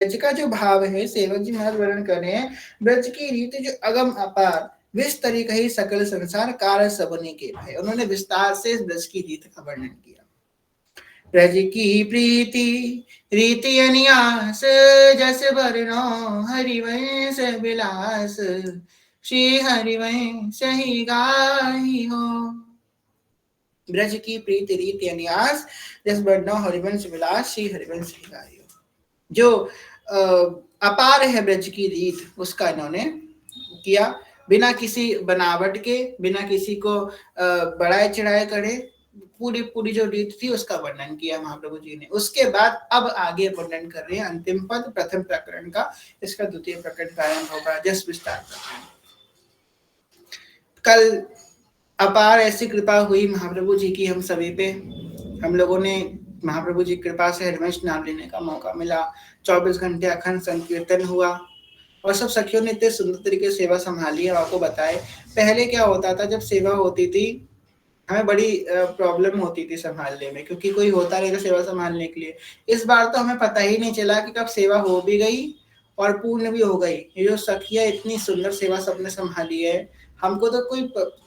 ब्रज का जो भाव है सेवक जी महाराज वर्णन कर रहे हैं, ब्रज की रीति जो अगम अपार विस तरीका ही सकल संसार कार्य सबने के भाई। उन्होंने विस्तार से इस ब्रज की रीति का वर्णन किया। ब्रज की प्रीति रीति अन्यास जस बरनो हरिवंश विलास श्री हरिवंश ही गाही हो। ब्रज की प्रीति रीति अन्यास जस बरनो हरिवंश विलास श्री हरिवंश ही गाही हो। जो अपार है ब्रज की रीत, उसका इन्होंने किया बिना किसी बनावट के, बिना किसी को बढ़ाए चढ़ाए करे, पूरी पूरी जो रीत थी उसका वर्णन किया महाप्रभु जी ने। उसके बाद अब आगे वर्णन कर रहे हैं अंतिम पद प्रथम प्रकरण का। इसका द्वितीय प्रकरण प्रारंभ होगा जस विस्तार प्रकरण। कल अपार ऐसी कृपा हुई महाप्रभु जी की हम सभी पे, हम लोगों ने महाप्रभु जी कृपा से हरिवंश नाम लेने का मौका मिला। 24 घंटे अखंड संकीर्तन हुआ और सब सखियों ने इतने सुंदर तरीके से सेवा संभाली है। आपको बताए पहले क्या होता था, जब सेवा होती थी हमें बड़ी प्रॉब्लम होती थी संभालने में, क्योंकि कोई होता नहीं था सेवा संभालने के लिए। इस बार तो हमें पता ही नहीं चला कि कब सेवा हो भी गई और पूर्ण भी हो गई। ये जो सखियां इतनी सुंदर सेवा सबने संभाली है, हमको तो कोई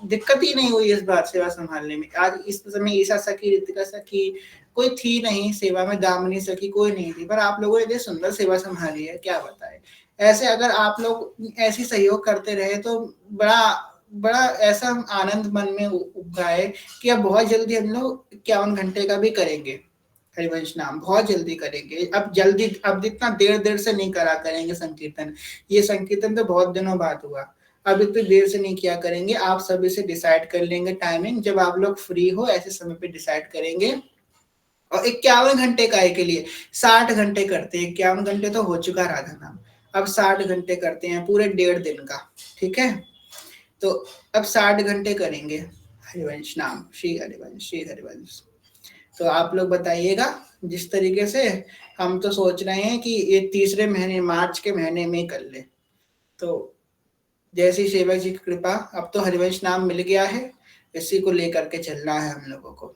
दिक्कत ही नहीं हुई इस बार सेवा संभालने में। आज इस समय ईसा सखी, ऋतिका सखी कोई थी नहीं सेवा में, दामिनी सखी कोई नहीं थी, पर आप लोगों ने इतनी सुंदर सेवा संभाली है, क्या बताए। ऐसे अगर आप लोग ऐसी सहयोग करते रहे तो बड़ा बड़ा ऐसा आनंद मन में उगाए कि अब बहुत जल्दी हम लोग 51 घंटे का भी करेंगे हरिवंश नाम, बहुत जल्दी करेंगे। अब जल्दी, अब इतना देर से नहीं करा करेंगे संकीर्तन। ये संकीर्तन तो बहुत दिनों बाद हुआ, अब इतनी देर से नहीं किया करेंगे। आप सभी से डिसाइड कर लेंगे टाइमिंग, जब आप लोग फ्री हो ऐसे समय पे डिसाइड करेंगे। और 51 घंटे का के लिए 60 घंटे करते हैं। 51 घंटे तो हो चुका राधा नाम, अब 60 घंटे करते हैं, पूरे 1.5 दिन का। ठीक है, तो अब 60 घंटे करेंगे हरिवंश नाम, श्री हरिवंश श्री हरिवंश। तो आप लोग बताइएगा जिस तरीके से हम तो सोच रहे हैं कि ये तीसरे महीने मार्च के महीने में कर ले। तो जैसी सेवक जी की कृपा, अब तो हरिवंश नाम मिल गया है, इसी को लेकर के चलना है हम लोगों को।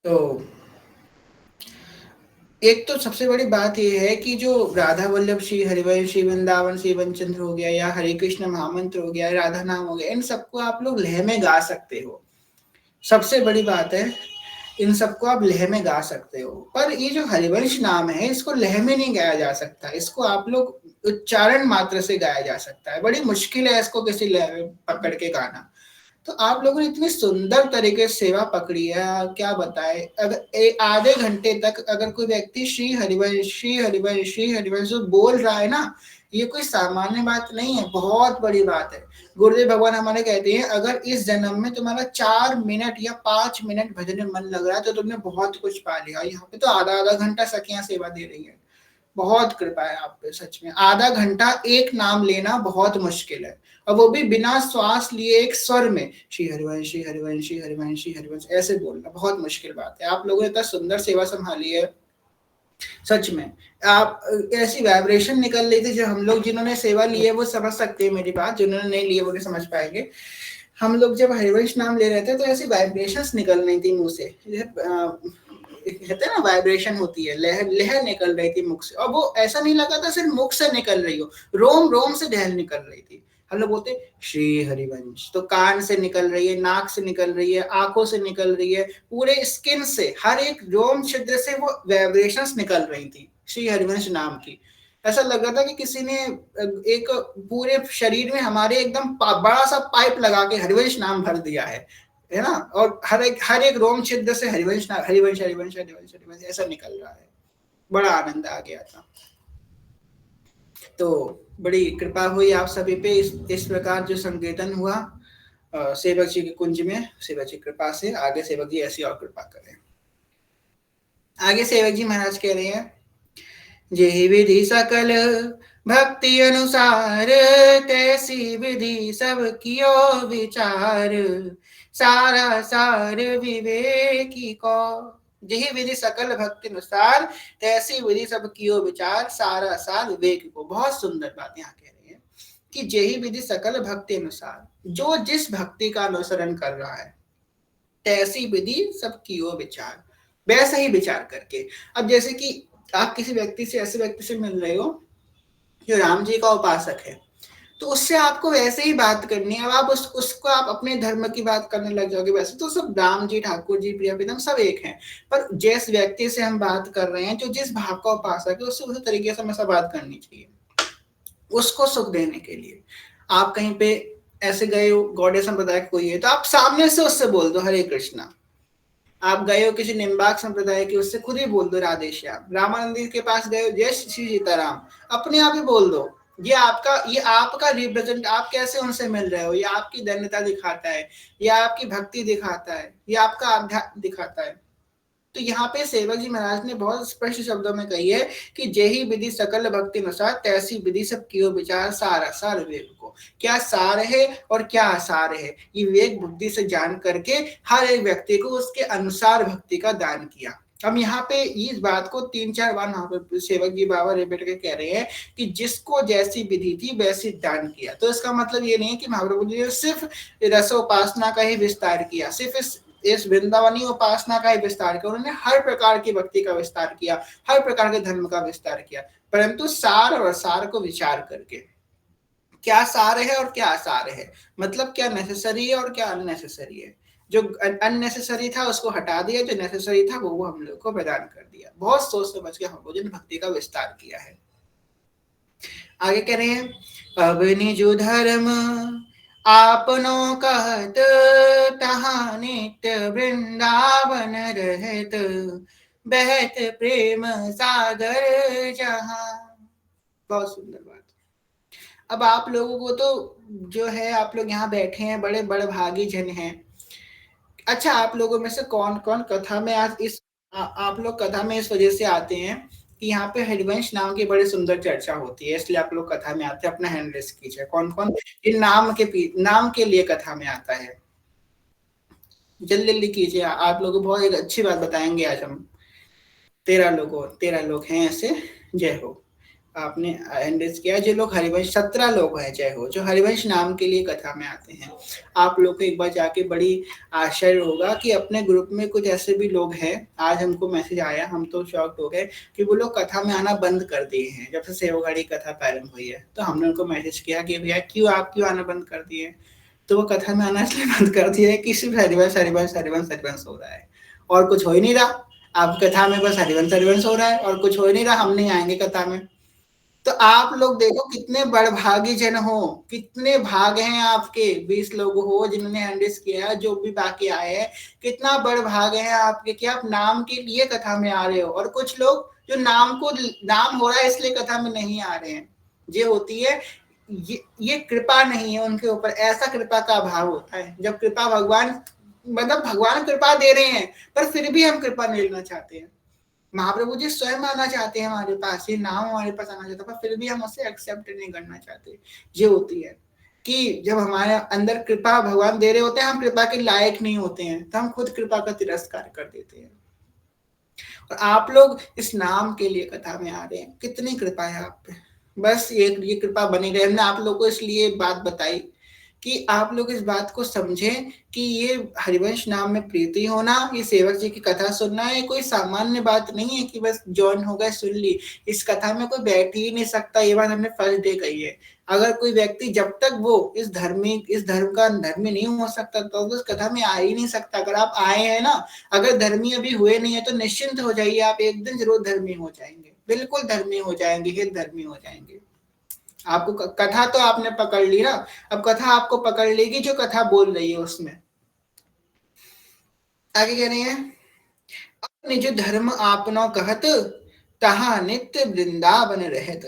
तो एक तो सबसे बड़ी बात यह है कि जो राधा वल्लभ श्री हरिवंश, श्री वृंदावन, श्री वनचंद्र हो गया, या हरे कृष्ण महामंत्र हो गया, राधा नाम हो गया, इन सबको आप लोग लय में गा सकते हो। सबसे बड़ी बात है, इन सबको आप लय में गा सकते हो। पर ये जो हरिवंश नाम है, इसको लय में नहीं गाया जा सकता, इसको आप लोग उच्चारण मात्र से गाया जा सकता है। बड़ी मुश्किल है इसको किसी लय में पकड़ के गाना। तो आप लोगों ने इतनी सुंदर तरीके से सेवा पकड़ी है, क्या बताए। अगर आधे घंटे तक अगर कोई व्यक्ति श्री हरिवंश श्री हरिवंश श्री हरिवंश बोल रहा है ना, ये कोई सामान्य बात नहीं है, बहुत बड़ी बात है। गुरुदेव भगवान हमारे कहते हैं, अगर इस जन्म में तुम्हारा 4 मिनट या 5 मिनट भजन में मन लग रहा है तो तुमने बहुत कुछ पा लिया। यहाँ पे तो आधा आधा घंटा सखियां सेवा दे रही है, बहुत कृपा है आप पे सच में। आधा घंटा एक नाम लेना बहुत मुश्किल है, और वो भी बिना श्वास लिए एक स्वर में श्री हरिवंश श्री हरिवंश श्री हरिवंश श्री हरिवंश ऐसे बोलना बहुत मुश्किल बात है। आप लोगों ने इतना सुंदर सेवा संभाली है सच में। आप ऐसी वाइब्रेशन निकल रही थी, जो हम लोग जिन्होंने सेवा ली है वो समझ सकते हैं मेरी बात, जिन्होंने नहीं ली है वो नहीं समझ पाएंगे। हम लोग जब हरिवंश नाम ले रहे थे तो ऐसी वाइब्रेशंस निकल रही थी मुंह से, कहते हैं ना वाइब्रेशन होती है, लहर लहर निकल रही थी मुख से। और वो ऐसा नहीं लगा था सिर्फ मुख से निकल रही हो, रोम रोम से ढहल निकल रही थी। हम लोग बोलते श्री हरिवंश, तो कान से निकल रही है, नाक से निकल रही है, आंखों से निकल रही है, पूरे स्किन से, हर एक रोम छिद्र से वो वाइब्रेशंस निकल रही थी श्री हरिवंश नाम की। ऐसा लग रहा था कि किसी ने एक पूरे शरीर में हमारे एकदम बड़ा सा पाइप लगा के हरिवंश नाम भर दिया है ना। और हर एक रोम छिद्र से हरिवंश हरिवंश हरिवंश हरिवंश हरिवंश ऐसा निकल रहा है। बड़ा आनंद आ गया था। तो बड़ी कृपा हुई आप सभी पे। इस प्रकार जो संकीर्तन हुआ सेवक जी के कुंज में, सेवक जी कृपा से आगे सेवक जी ऐसी और कृपा करें। आगे सेवक जी महाराज कह रहे हैं, जेहि विधि सकल भक्ति अनुसार, तैसी विधि सब कियो विचार, सारा सार विवेकी को। जेहि विधि सकल भक्ति अनुसार, तैसी विधि सब कियो विचार, सारा सार विवेक को। बहुत सुंदर बात यहाँ कह रहे हैं कि जेहि विधि सकल भक्ति अनुसार, जो जिस भक्ति का अनुसरण कर रहा है, तैसी विधि सब कियो विचार, वैसा ही विचार करके। अब जैसे कि आप किसी व्यक्ति से, ऐसे व्यक्ति से मिल रहे हो जो राम जी का उपासक है, तो उससे आपको वैसे ही बात करनी है। अब आप उसको आप अपने धर्म की बात करने लग जाओगे, वैसे तो सब राम जी, ठाकुर जी, प्रिया प्रीतम सब एक हैं, पर जिस व्यक्ति से हम बात कर रहे हैं, जो जिस भाव का उपासक है, उससे उसी तरीके से हमेशा बात करनी चाहिए, उसको सुख देने के लिए। आप कहीं पे ऐसे गए हो, गौड़िय संप्रदाय कोई है, तो आप सामने से उससे बोल दो हरे कृष्णा। आप गए हो किसी निम्बाक संप्रदाय के, उससे खुद ही बोल दो राधे श्याम। रामानंद के पास गए हो, जय श्री सीताराम, अपने आप ही बोल दो। ये आपका रिप्रेजेंट, आप कैसे उनसे मिल रहे हो, ये आपकी धन्यता दिखाता है, ये आपकी भक्ति दिखाता है, ये आपका अध्यात्म दिखाता है। तो यहाँ पे सेवक जी महाराज ने बहुत स्पष्ट शब्दों में कही है कि जेहि विधि सकल भक्ति अनुसार, तैसी विधि सब कियो विचार, सारा सार विवेक को। क्या सार है और क्या आसार है, ये विवेक बुद्धि से जान करके हर एक व्यक्ति को उसके अनुसार भक्ति का दान किया। हम यहाँ पे इस बात को 3-4 बार वहां पर सेवक जी बाबा रिपीट के कह रहे हैं कि जिसको जैसी विधि थी वैसी दान किया। तो इसका मतलब ये नहीं है कि महाप्रभु जी ने सिर्फ रसोपासना का ही विस्तार किया, सिर्फ इस वृंदावनी उपासना का ही विस्तार किया, उन्होंने हर प्रकार की भक्ति का विस्तार किया, हर प्रकार के धर्म का विस्तार किया, परंतु सार और असार को विचार करके। क्या सार है और क्या असार है, मतलब क्या नेसेसरी है और क्या अननेसेसरी है। जो अननेसेसरी था उसको हटा दिया, जो नेसेसरी था वो हम लोग को प्रदान कर दिया। बहुत सोच समझ के हम लोगों ने भक्ति का विस्तार किया है। आगे कह रहे हैं, अब निज धर्म आपनो कहत, तहाँ नित्य वृंदावन रहत, बहत प्रेम सागर जहाँ। बहुत सुंदर बात। अब आप लोगों को तो जो है, आप लोग यहाँ बैठे हैं, बड़े बड़े भागी जन हैं। अच्छा, आप लोगों में से कौन कौन कथा में आज आप लोग कथा में इस वजह से आते हैं कि यहाँ पे हरिवंश नाम की बड़ी सुंदर चर्चा होती है, इसलिए आप लोग कथा में आते हैं। अपना हैंड रेस कीजिए, कौन कौन इन नाम के लिए कथा में आता है, जल्दी जल्दी कीजिए। आप लोग बहुत एक अच्छी बात बताएंगे आज हम। 13 लोग हैं ऐसे, जय हो। आपने एंडेस किया, जो लोग हरिवंश, 17 लोग हैं, जय हो, जो हरिवंश नाम के लिए कथा में आते हैं। आप लोग को एक बार जाके बड़ी आश्चर्य होगा कि अपने ग्रुप में कुछ ऐसे भी लोग हैं। आज हमको मैसेज आया, हम तो शॉक्ड हो गए कि वो लोग कथा में आना बंद कर दिए हैं जब से सेवगाड़ी कथा प्रारंभ हुई है। तो हमने उनको मैसेज किया कि भैया आप क्यों आना बंद कर दिए। तो वो कथा में आना इसलिए बंद कर दिया है कि सिर्फ हरिवंश हरिवंश हरिवंश हरिवंश हो रहा है और कुछ हो ही नहीं रहा। आप कथा में बस हरिवंश हरिवंश हो रहा है और कुछ हो ही नहीं रहा, हम नहीं आएंगे कथा में। तो आप लोग देखो कितने बड़भागी जन हो, कितने भाग हैं आपके। 20 लोग हो जिन्होंने हैंडिस किया है, जो भी बाकी आए हैं, कितना बड़भाग है आपके कि आप नाम के लिए कथा में आ रहे हो। और कुछ लोग जो नाम हो रहा है इसलिए कथा में नहीं आ रहे हैं। ये होती है, ये कृपा नहीं है उनके ऊपर, ऐसा कृपा का अभाव होता है। जब कृपा भगवान, मतलब भगवान कृपा दे रहे हैं पर फिर भी हम कृपा नहीं लेना चाहते हैं। महाप्रभु जी स्वयं आना चाहते हैं हमारे पास, ये नाम हमारे पास आना चाहता है, पर फिर भी हम उसे एक्सेप्ट नहीं करना चाहते। ये होती है कि जब हमारे अंदर कृपा भगवान दे रहे होते हैं, हम कृपा के लायक नहीं होते हैं, तो हम खुद कृपा का तिरस्कार कर देते हैं। और आप लोग इस नाम के लिए कथा में आ रहे हैं, कितनी कृपा है आप पे। बस ये कृपा बनी रहे। हमने आप लोगों को इसलिए बात बताई कि आप लोग इस बात को समझें कि ये हरिवंश नाम में प्रीति होना, ये सेवक जी की कथा सुनना, ये कोई सामान्य बात नहीं है कि बस जॉइन हो गए सुन ली। इस कथा में कोई बैठ ही नहीं सकता, ये बात हमने फर्स्ट डे कही है। अगर कोई व्यक्ति जब तक वो इस धर्म का धर्मी नहीं हो सकता तो उस कथा में आ ही नहीं सकता। अगर आप आए हैं ना, अगर धर्मी अभी हुए नहीं है तो निश्चिंत हो जाइए, आप एक दिन जरूर धर्मी हो जाएंगे, बिल्कुल धर्मी हो जाएंगे, हित धर्मी हो जाएंगे। आपको कथा तो आपने पकड़ ली ना, अब कथा आपको पकड़ लेगी जो कथा बोल रही है उसमें। आगे कह रहे हैं, निज धर्म आपनो कहत, तहाँ नित्य वृंदावन रहत,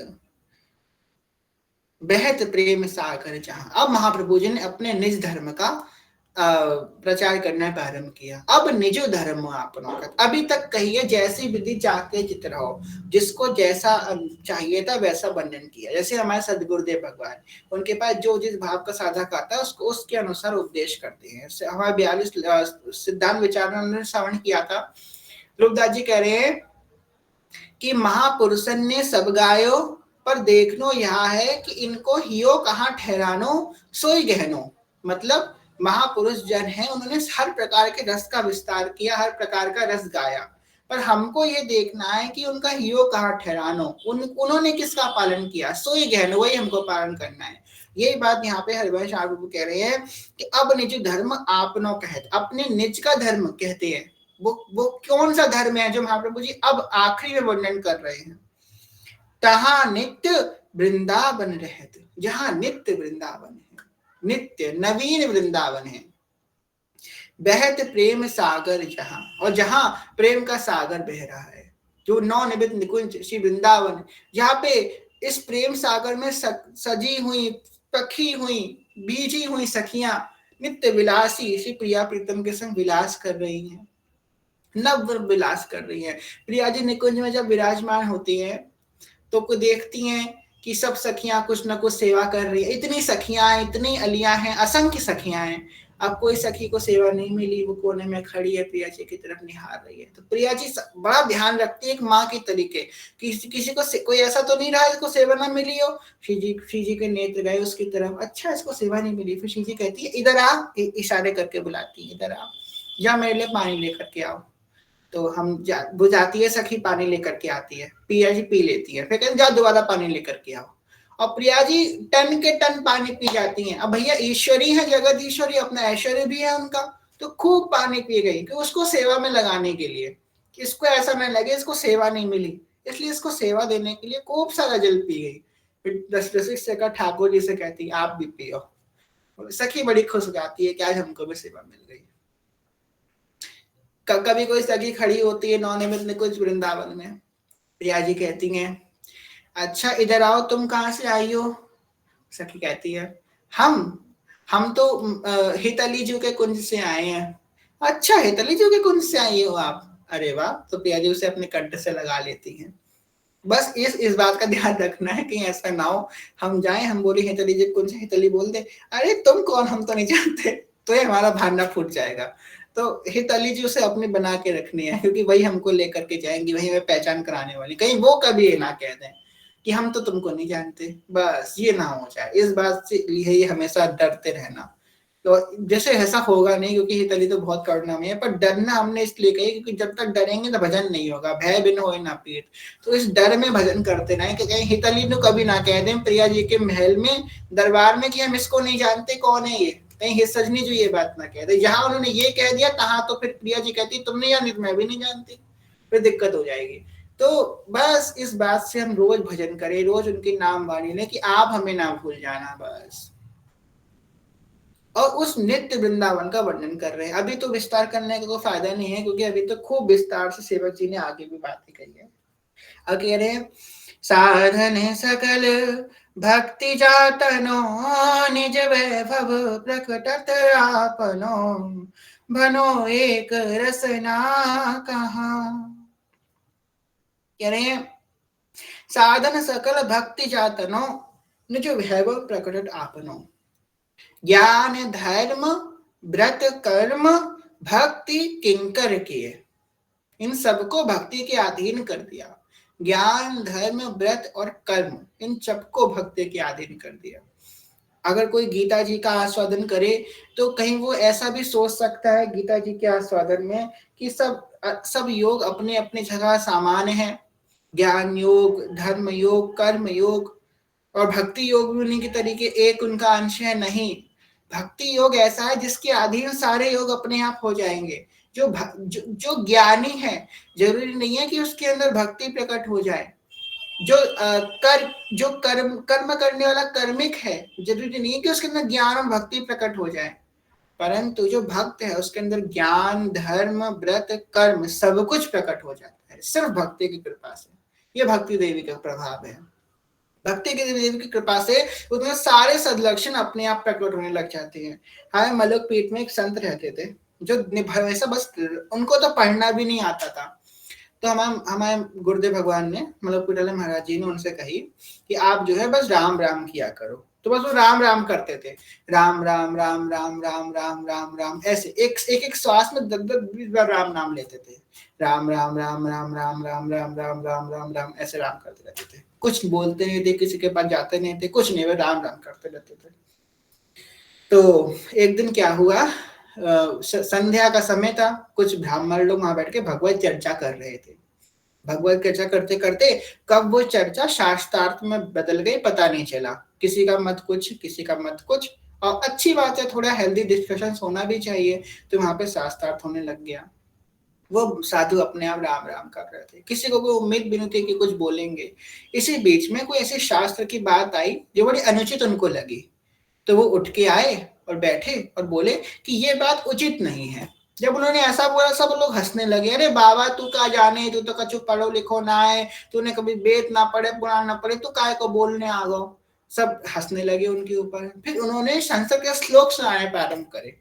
बेहद प्रेम सागर जहां। अब महाप्रभु जी ने अपने निज धर्म का प्रचार करना प्रारंभ किया। अब निजो धर्म आपनो, अभी तक कहिए जैसी विधि चाहते चित रहो, जिसको जैसा चाहिए था वैसा वर्णन किया। जैसे हमारे सदगुरुदेव भगवान, उनके पास जो जिस भाव का साधक आता है उसको उसके अनुसार उपदेश करते हैं। हमारे 42 सिद्धांत विचार उन्होंने श्रवण किया था। रूपदास जी कह रहे हैं कि महापुरुषन ने सब गायो, पर देखनो यहाँ है कि इनको हियो कहाँ ठहरानो, सोई गहनो। मतलब महापुरुष जन है, उन्होंने हर प्रकार के रस का विस्तार किया, हर प्रकार का रस गाया, पर हमको ये देखना है कि उनका हीरो कहाँ ठहरानो, उन्होंने किसका पालन किया, सोई गहन वही हमको पालन करना है। यही बात यहाँ पे हरिवंश प्रभु कह रहे हैं कि अब निज धर्म आपनो कहते, अपने निज का धर्म कहते हैं। वो कौन सा धर्म है जो महाप्रभु जी अब आखिरी में वर्णन कर रहे हैं। तहा नित्य वृंदावन रहत, जहां नित्य वृंदावन है, नित्य नवीन वृंदावन है। बहत प्रेम सागर जहां, और जहां प्रेम का सागर बह रहा है, जो नवनिर्मित निकुंज श्री वृंदावन, जहाँ पे इस प्रेम सागर में सजी हुई, पखी हुई, बीजी हुई सखियां नित्य विलासी श्री प्रिया प्रीतम के संग विलास कर रही हैं, नव विलास कर रही हैं। प्रिया जी निकुंज में जब विराजमान होती हैं तो को देखती हैं कि सब सखियां कुछ न कुछ सेवा कर रही है। इतनी सखियां, इतनी अलियां हैं, असंख्य सखियां हैं, अब कोई सखी को सेवा नहीं मिली, वो कोने में खड़ी है, प्रिया जी की तरफ निहार रही है। तो प्रिया जी बड़ा ध्यान रखती है एक माँ की तरीके, किसी को कोई ऐसा तो नहीं रहा जिसको सेवा ना मिली हो। श्री जी के नेत्र गए उसकी तरफ, अच्छा इसको सेवा नहीं मिली। फिर श्री जी कहती है इधर आ, इशारे करके बुलाती है, इधर आ, जा मेरे लिए पानी लेकर के आओ। तो वो जाती है, सखी पानी लेकर के आती है, प्रिया जी पी लेती है, फिर कहते जा दोबारा पानी लेकर के आओ, और प्रिया जी टन के टन पानी पी जाती हैं। अब भैया ईश्वरी है, जगत ईश्वरी, अपना ऐश्वर्य भी है उनका, तो खूब पानी पी गई कि उसको सेवा में लगाने के लिए, कि इसको ऐसा न लगे इसको सेवा नहीं मिली, इसलिए इसको सेवा देने के लिए खूब सारा जल पी गई। फिर रसिक से कहा, ठाकुर जी से कहती आप भी पियो। सखी बड़ी खुश हो जाती है कि आज हमको भी सेवा मिल गई। कभी कोई सखी खड़ी होती है नवनिर्मित निकुंज वृंदावन में, प्रिया जी कहती हैं अच्छा इधर आओ, तुम कहाँ से आई हो। सखी कहती है हम तो हितली जी के कुंज से आए हैं। अच्छा हितली जी के कुंज से आई हो आप, अरे वाह। तो प्रिया जी उसे अपने कंठ से लगा लेती हैं। बस इस बात का ध्यान रखना है कि ऐसा ना हो हम जाए, हम बोले हितली जी कुंज, हितली बोल दे अरे तुम कौन, हम तो नहीं जानते, तो ये हमारा भांडा फूट जाएगा। तो हितली जी उसे अपने बना के रखनी है, क्योंकि वही हमको लेकर के जाएंगी, वही हमें पहचान कराने वाली, कहीं वो कभी ये ना कह दें कि हम तो तुमको नहीं जानते, बस ये ना हो जाए। इस बात से ये हमेशा डरते रहना। तो जैसे ऐसा होगा नहीं, क्योंकि हितली तो बहुत करुणामयी है, पर डरना हमने इसलिए कही क्योंकि जब तक डरेंगे तो भजन नहीं होगा, भय बिन होए ना पीर। तो इस डर में भजन करते रहे कि कहीं हितली ने कभी ना कह दें प्रिया जी के महल में, दरबार में, कि हम इसको नहीं जानते कौन है ये, कहीं सजनी जो ये बात ना कह दे। जहां उन्होंने ये कह दिया तहां तो फिर प्रिया जी कहती तुम नहीं जानती, मैं भी नहीं जानती, फिर दिक्कत हो जाएगी। तो बस इस बात से हम रोज भजन करें, रोज उनकी नाम वाणी लें कि आप हमें ना भूल जाना बस। और उस नित्य वृंदावन का वर्णन कर रहे हैं। अभी तो विस्तार करने का कोई फायदा नहीं है, क्योंकि अभी तो खूब विस्तार से सेवक जी ने आगे भी बातें कही है। अब कह रहे साधन सकल भक्ति जातनो, निज वैभव प्रकटत आपनो, बनो एक रसना कहा। कह रहे साधन सकल भक्ति जातनो, निज वैभव प्रकटत आपनो। ज्ञान धर्म व्रत कर्म भक्ति किंकर किए, इन सबको भक्ति के अधीन कर दिया। ज्ञान धर्म व्रत और कर्म, इन सबको भक्ति के अधीन कर दिया। अगर कोई गीता जी का आस्वादन करे तो कहीं वो ऐसा भी सोच सकता है गीता जी के आस्वादन में कि सब योग अपने अपने जगह सामान्य है। ज्ञान योग, धर्म योग, कर्म योग और भक्ति योग भी उन्हीं के तरीके एक उनका अंश है, नहीं। भक्ति योग ऐसा है जिसके अधीन सारे योग अपने आप हो जाएंगे। जो ज्ञानी है जरूरी नहीं है कि उसके अंदर भक्ति प्रकट हो जाए। जो कर्म करने वाला कर्मिक है जरूरी नहीं है कि उसके अंदर ज्ञान और भक्ति प्रकट हो जाए, परंतु जो भक्त है उसके अंदर ज्ञान धर्म व्रत कर्म सब कुछ प्रकट हो जाता है सिर्फ भक्ति की कृपा से। ये भक्ति देवी का प्रभाव है। भक्ति की देवी की कृपा से उसमें सारे सदलक्षण अपने आप प्रकट होने लग जाते हैं। हमारे मलक पीठ में एक संत रहते थे जो हमेशा बस उनको तो पढ़ना भी नहीं आता था। तो हमारे गुरुदेव भगवान ने मलक पीठ वाले महाराज जी ने उनसे कही कि आप जो है बस राम राम किया करो। तो बस वो राम राम करते थे, राम राम राम राम राम राम राम राम, ऐसे एक श्वास में 10-20 बार राम नाम लेते थे। राम राम राम राम राम राम राम राम राम राम राम ऐसे राम करते रहते थे। कुछ बोलते नहीं थे, किसी के पास जाते नहीं थे, कुछ नहीं, वे राम राम करते रहते थे। तो एक दिन क्या हुआ, संध्या का समय था, कुछ ब्राह्मण लोग वहां बैठ के भगवत चर्चा कर रहे थे। भगवत चर्चा करते करते कब वो चर्चा शास्त्रार्थ में बदल गई पता नहीं चला। किसी का मत कुछ, किसी का मत कुछ, और अच्छी बात है, थोड़ा हेल्दी डिस्कशन होना भी चाहिए। तो वहां पे शास्त्रार्थ होने लग गया। वो साधु अपने आप राम राम कर रहे थे, किसी को कोई उम्मीद भी नहीं थी कि कुछ बोलेंगे। इसी बीच में कोई ऐसे शास्त्र की बात आई जो बड़ी अनुचित उनको लगी। तो वो उठ के आए और बैठे और बोले कि ये बात उचित नहीं है। जब उन्होंने ऐसा बोला, सब लोग हंसने लगे। अरे बाबा, तू का जाने, तू तो कछु पढ़ो लिखो ना है, तूने कभी वेद ना पढ़े, पुराण ना पढ़े, तू काय को बोलने आ गो। सब हंसने लगे उनके ऊपर। फिर उन्होंने संस्कृत के श्लोक सुनाने प्रारंभ करे,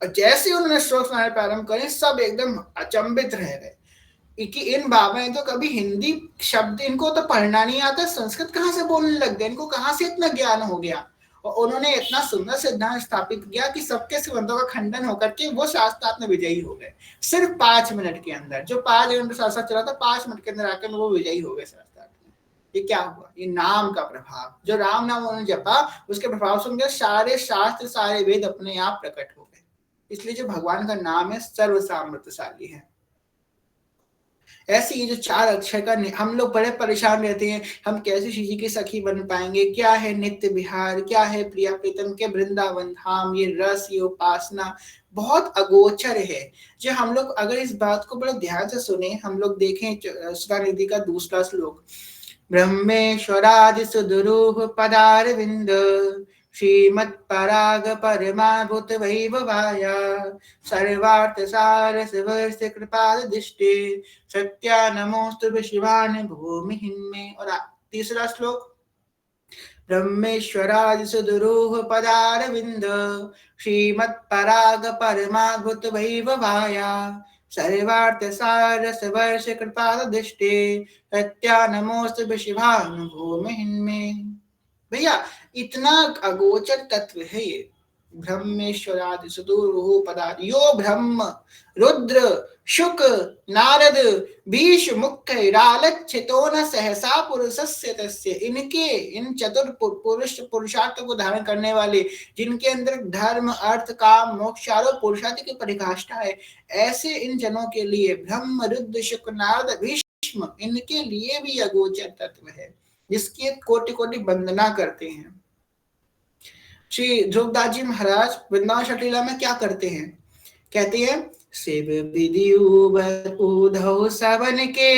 और जैसे उन्होंने श्लोक सुनाने प्रारंभ करे, सब एकदम अचंभित रह गए कि इन बाबा ने तो कभी हिंदी शब्द, इनको तो पढ़ना नहीं आता, संस्कृत कहाँ से बोलने लग गए, इनको कहाँ से इतना ज्ञान हो गया। और उन्होंने इतना सुंदर सिद्धांत स्थापित किया कि सबके सिद्धांतों का खंडन होकर के वो शास्त्रार्थ में विजयी हो गए। सिर्फ 5 मिनट के अंदर, जो 5 घंटे शास्त्र चला था, 5 मिनट के अंदर आकर वो विजयी हो गए शास्त्रार्थ में। ये क्या हुआ? ये नाम का प्रभाव, जो राम नाम उन्होंने जपा, उसके प्रभाव से सारे शास्त्र, सारे वेद अपने आप प्रकट हो गए। इसलिए जो भगवान का नाम है सर्व सामर्थ्यशाली है। ऐसी ये जो 4 अक्षर का, हम लोग बड़े परेशान रहते हैं, हम कैसे श्री जी की सखी बन पाएंगे, क्या है नित्य विहार, क्या है प्रिया प्रीतम के वृंदावन धाम, ये रस, ये उपासना बहुत अगोचर है। जो हम लोग अगर इस बात को बड़े ध्यान से सुने, हम लोग देखें सुधा निधि का दूसरा श्लोक, ब्रह्मेश्वरादि सुदुरूह पदारविंद श्रीमत्पराग परमाभूत वैभवाया सर्वार्थ सार शिवर्ष कृपाल दिष्टे सत्या नमोस्तु शिवान भूमिहिन में। और तीसरा श्लोक, ब्रह्मेश्वरादि सुदुरूह पदारविंद श्रीमत्पराग परमाभूत वैभवाया सर्वार्थ सार शिवर्ष कृपाल दिष्टे सत्या नमोस्तु शिवान भूमिहिन में। भैया इतना अगोचर तत्व है ये, ब्रह्मेश्वरादि सुदूर पदादि, यो ब्रह्म रुद्र शुक नारद भीष मुख्य रालच्छितो न सहसा पुरुषस्य तस्य। इनके इन चतुर पुरुषार्थ को धारण करने वाले, जिनके अंदर धर्म अर्थ काम मोक्ष चारों पुरुषार्थ की परिकाष्ठा है, ऐसे इन जनों के लिए ब्रह्म रुद्र शुक नारद भीष्म, इनके लिए भी अगोचर तत्व है, जिसकी कोटि कोटि वंदना करते हैं। श्री ध्रुवदास जी महाराज वृंदावन षटलीला में क्या करते हैं? कहते हैं, शिव विधि उधौ सवन के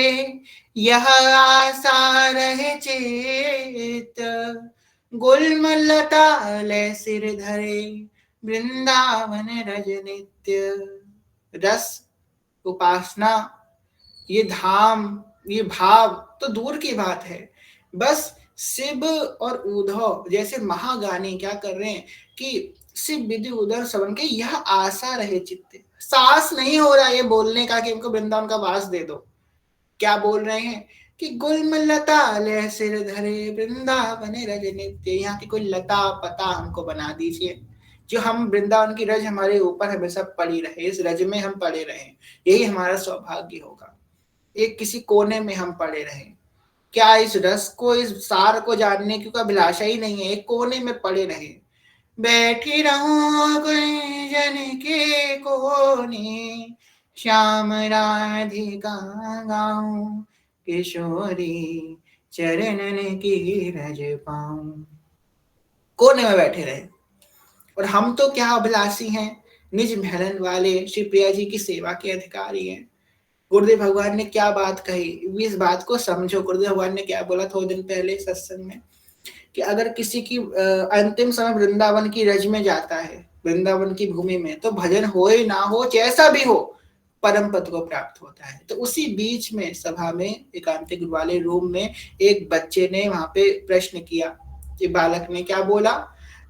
यह आशा रहे चेत गुलमलता ले सिर धरे वृंदावन रज नित्य। रस, उपासना, ये धाम, ये भाव तो दूर की बात है, बस शिव और उद्धव जैसे महागानी क्या कर रहे हैं कि शिव विधि उधर सवन के यह आशा रहे चित्ते। साहस नहीं हो रहा ये बोलने का कि इनको वृंदावन का वास दे दो। क्या बोल रहे हैं कि गुलमलता ले सिर धरे वृंदावन रज नित्य। यहाँ की कोई लता पता हमको बना दीजिए, जो हम वृंदावन की रज हमारे ऊपर हमेशा पड़ी रहे, इस रज में हम पड़े रहे, यही हमारा सौभाग्य होगा। एक किसी कोने में हम पड़े रहे, क्या इस रस को, इस सार को जानने की कोई अभिलाषा ही नहीं है, एक कोने में पड़े रहे। बैठी रहूं गुंजन के कोने श्याम राधिका गाऊं किशोरी चरणन की रज पाऊं। कोने में बैठे रहे। और हम तो क्या अभिलाषी हैं, निज महलन वाले श्री प्रिया जी की सेवा के अधिकारी हैं। गुरुदेव भगवान ने क्या बात कही, इस बात को समझो। गुरुदेव भगवान ने क्या बोला थोड़े दिन पहले सत्संग में, कि अगर किसी की अंतिम समय वृंदावन की रज में जाता है, वृंदावन की भूमि में, तो भजन हो ना हो, जैसा भी हो, परम पद को प्राप्त होता है। तो उसी बीच में सभा में एकांतिक वाले रूम में एक बच्चे ने वहां पे प्रश्न किया कि बालक ने क्या बोला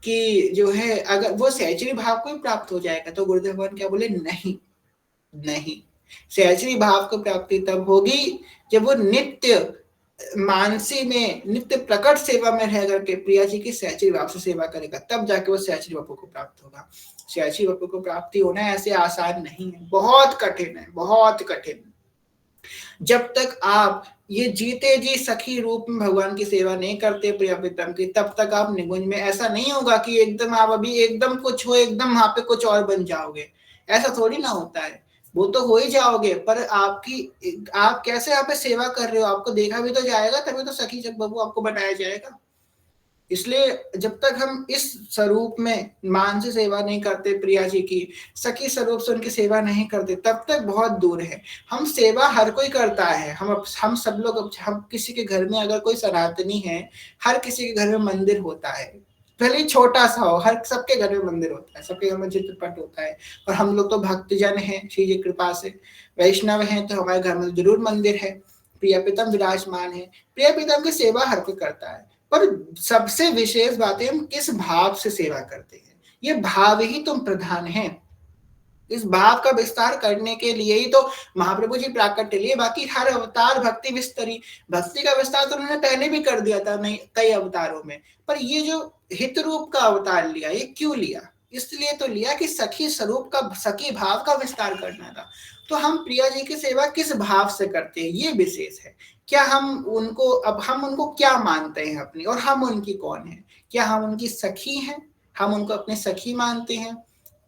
कि जो है अगर वो सहचरी भाव को प्राप्त हो जाएगा। तो गुरुदेव भगवान क्या बोले, नहीं नहीं, सहचरी भाव को प्राप्ति तब होगी जब वो नित्य मानसी में, नित्य प्रकट सेवा में रह करके प्रिया जी की सहचरी भाव से सेवा करेगा, तब जाके वो सहचरी बापू को प्राप्त होगा। सहचरी बापू को प्राप्ति होना ऐसे आसान नहीं है, बहुत कठिन है, बहुत कठिन। जब तक आप ये जीते जी सखी रूप में भगवान की सेवा नहीं करते प्रिया प्रीतम की, तब तक आप निकुंज में ऐसा नहीं होगा कि एकदम आप अभी एकदम कुछ हो, एकदम वहां पे कुछ और बन जाओगे। ऐसा थोड़ी ना होता है, वो तो हो ही जाओगे, पर आप कैसे यहाँ पे सेवा कर रहे हो, आपको देखा भी तो जाएगा, तभी तो सखी जब बबू आपको बनाया जाएगा। इसलिए जब तक हम इस स्वरूप में मान से सेवा नहीं करते प्रिया जी की, सखी स्वरूप से उनकी सेवा नहीं करते, तब तक बहुत दूर है। हम सेवा हर कोई करता है, हम सब लोग, हम किसी के घर में अगर कोई सनातनी है, हर किसी के घर में मंदिर होता है, भले ही छोटा सा हो, हर सबके घर में मंदिर होता है, सबके घर में चित्रपट होता है। और हम लोग तो भक्तजन हैं श्री जी कृपा से, वैष्णव हैं, तो हमारे घर में जरूर मंदिर है, प्रिया प्रीतम विराजमान है। प्रिया प्रीतम की सेवा हर कोई करता है, पर सबसे विशेष बात है हम किस भाव से सेवा करते हैं, ये भाव ही तुम प्रधान है। इस भाव का विस्तार करने के लिए ही तो महाप्रभु जी प्राकट्य लिए, बाकी हर अवतार भक्ति विस्तरी, भक्ति का विस्तार तो उन्होंने पहले भी कर दिया था नहीं कई अवतारों में, पर ये जो हित रूप का अवतार लिया, ये क्यों लिया? इसलिए तो लिया कि सखी स्वरूप का, सखी भाव का विस्तार करना था। तो हम प्रिया जी की सेवा किस भाव से करते हैं, ये विशेष है। क्या हम उनको क्या मानते हैं अपनी, और हम उनकी कौन है? क्या हम उनकी सखी हैं, हम उनको अपने सखी मानते हैं,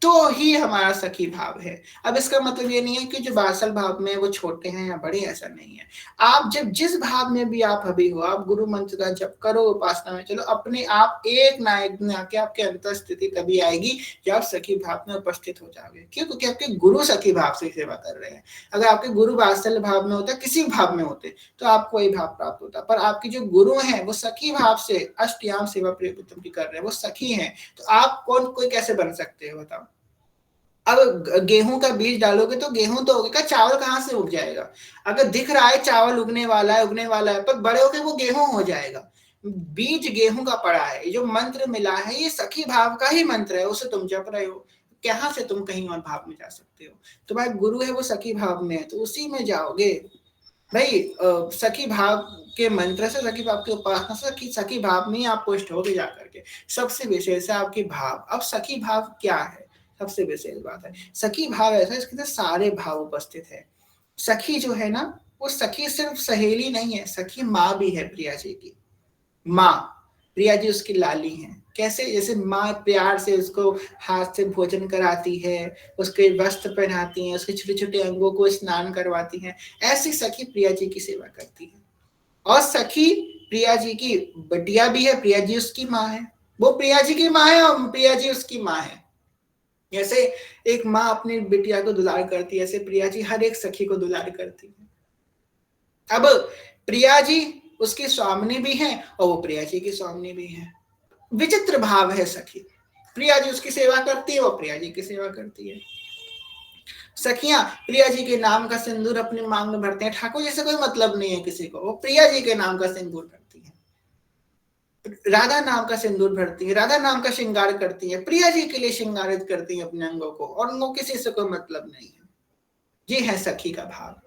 तो ही हमारा सखी भाव है। अब इसका मतलब ये नहीं है कि जो बासल भाव में वो छोटे हैं या बड़े, ऐसा नहीं है। आप जब जिस भाव में भी आप अभी हो, आप गुरु मंत्र का जप करो, उपासना में चलो, अपने आप एक ना एक दिन आके आपके अंतर स्थिति तभी आएगी जब आप सखी भाव में उपस्थित हो जाओगे। क्यों? क्योंकि आपके गुरु सखी भाव से सेवा कर रहे हैं। अगर आपके गुरु बात्सल्य भाव में होते, किसी भाव में होते, तो आपको वही भाव प्राप्त होता, पर आपकी जो गुरु हैं वो सखी भाव से अष्टयाम सेवा प्रिय की कर रहे हैं, वो सखी हैं, तो आप कोई कैसे बन सकते हो बताओ? अब गेहूं का बीज डालोगे तो गेहूं तो होगा, चावल कहां से उग जाएगा? अगर दिख रहा है चावल उगने वाला है, पर बड़े होके वो गेहूं हो जाएगा। बीज गेहूं का पड़ा है, ये जो मंत्र मिला है ये सखी भाव का ही मंत्र है, उसे तुम जप रहे हो, कहां से तुम कहीं और भाव में जा सकते हो? तुम्हारे गुरु है वो सखी भाव में है, तो उसी में जाओगे भाई। सखी भाव के मंत्र से, सखी भाव की उपासना से सखी भाव में ही आप पुष्ट होगे जाकर के। सबसे विशेष है आपकी भाव। अब सखी भाव क्या है? सबसे विशेष बात है, सखी भाव ऐसा है इसके अंदर सारे भाव उपस्थित है। सखी जो है ना, वो सखी सिर्फ सहेली नहीं है, सखी माँ भी है प्रिया जी की। माँ, प्रिया जी उसकी लाली हैं। कैसे? जैसे माँ प्यार से उसको हाथ से भोजन कराती है, उसके वस्त्र पहनाती है, उसके छोटे छोटे अंगों को स्नान करवाती हैं, ऐसी सखी प्रिया जी की सेवा करती है। और सखी प्रिया जी की बिटिया भी है, प्रिया जी उसकी माँ है, वो प्रिया जी की माँ है और प्रिया जी उसकी माँ है। जैसे एक माँ अपनी बिटिया को दुलार करती है, ऐसे प्रिया जी हर एक सखी को दुलार करती है। अब प्रिया जी उसकी स्वामिनी भी है और वो प्रिया जी की स्वामिनी भी है। विचित्र भाव है सखी। प्रिया जी उसकी सेवा करती है, वो प्रिया जी की सेवा करती है। सखियां प्रिया जी के नाम का सिंदूर अपनी मांग में भरते हैं, ठाकुर जी से कोई मतलब नहीं है किसी को, वो प्रिया जी के नाम का सिंदूर भरती है। राधा नाम का सिंदूर भरती है, राधा नाम का श्रृंगार करती है, प्रिया जी के लिए श्रृंगारित करती है अपने अंगों को, और उनको किसी से कोई मतलब नहीं है। ये है सखी का भाव।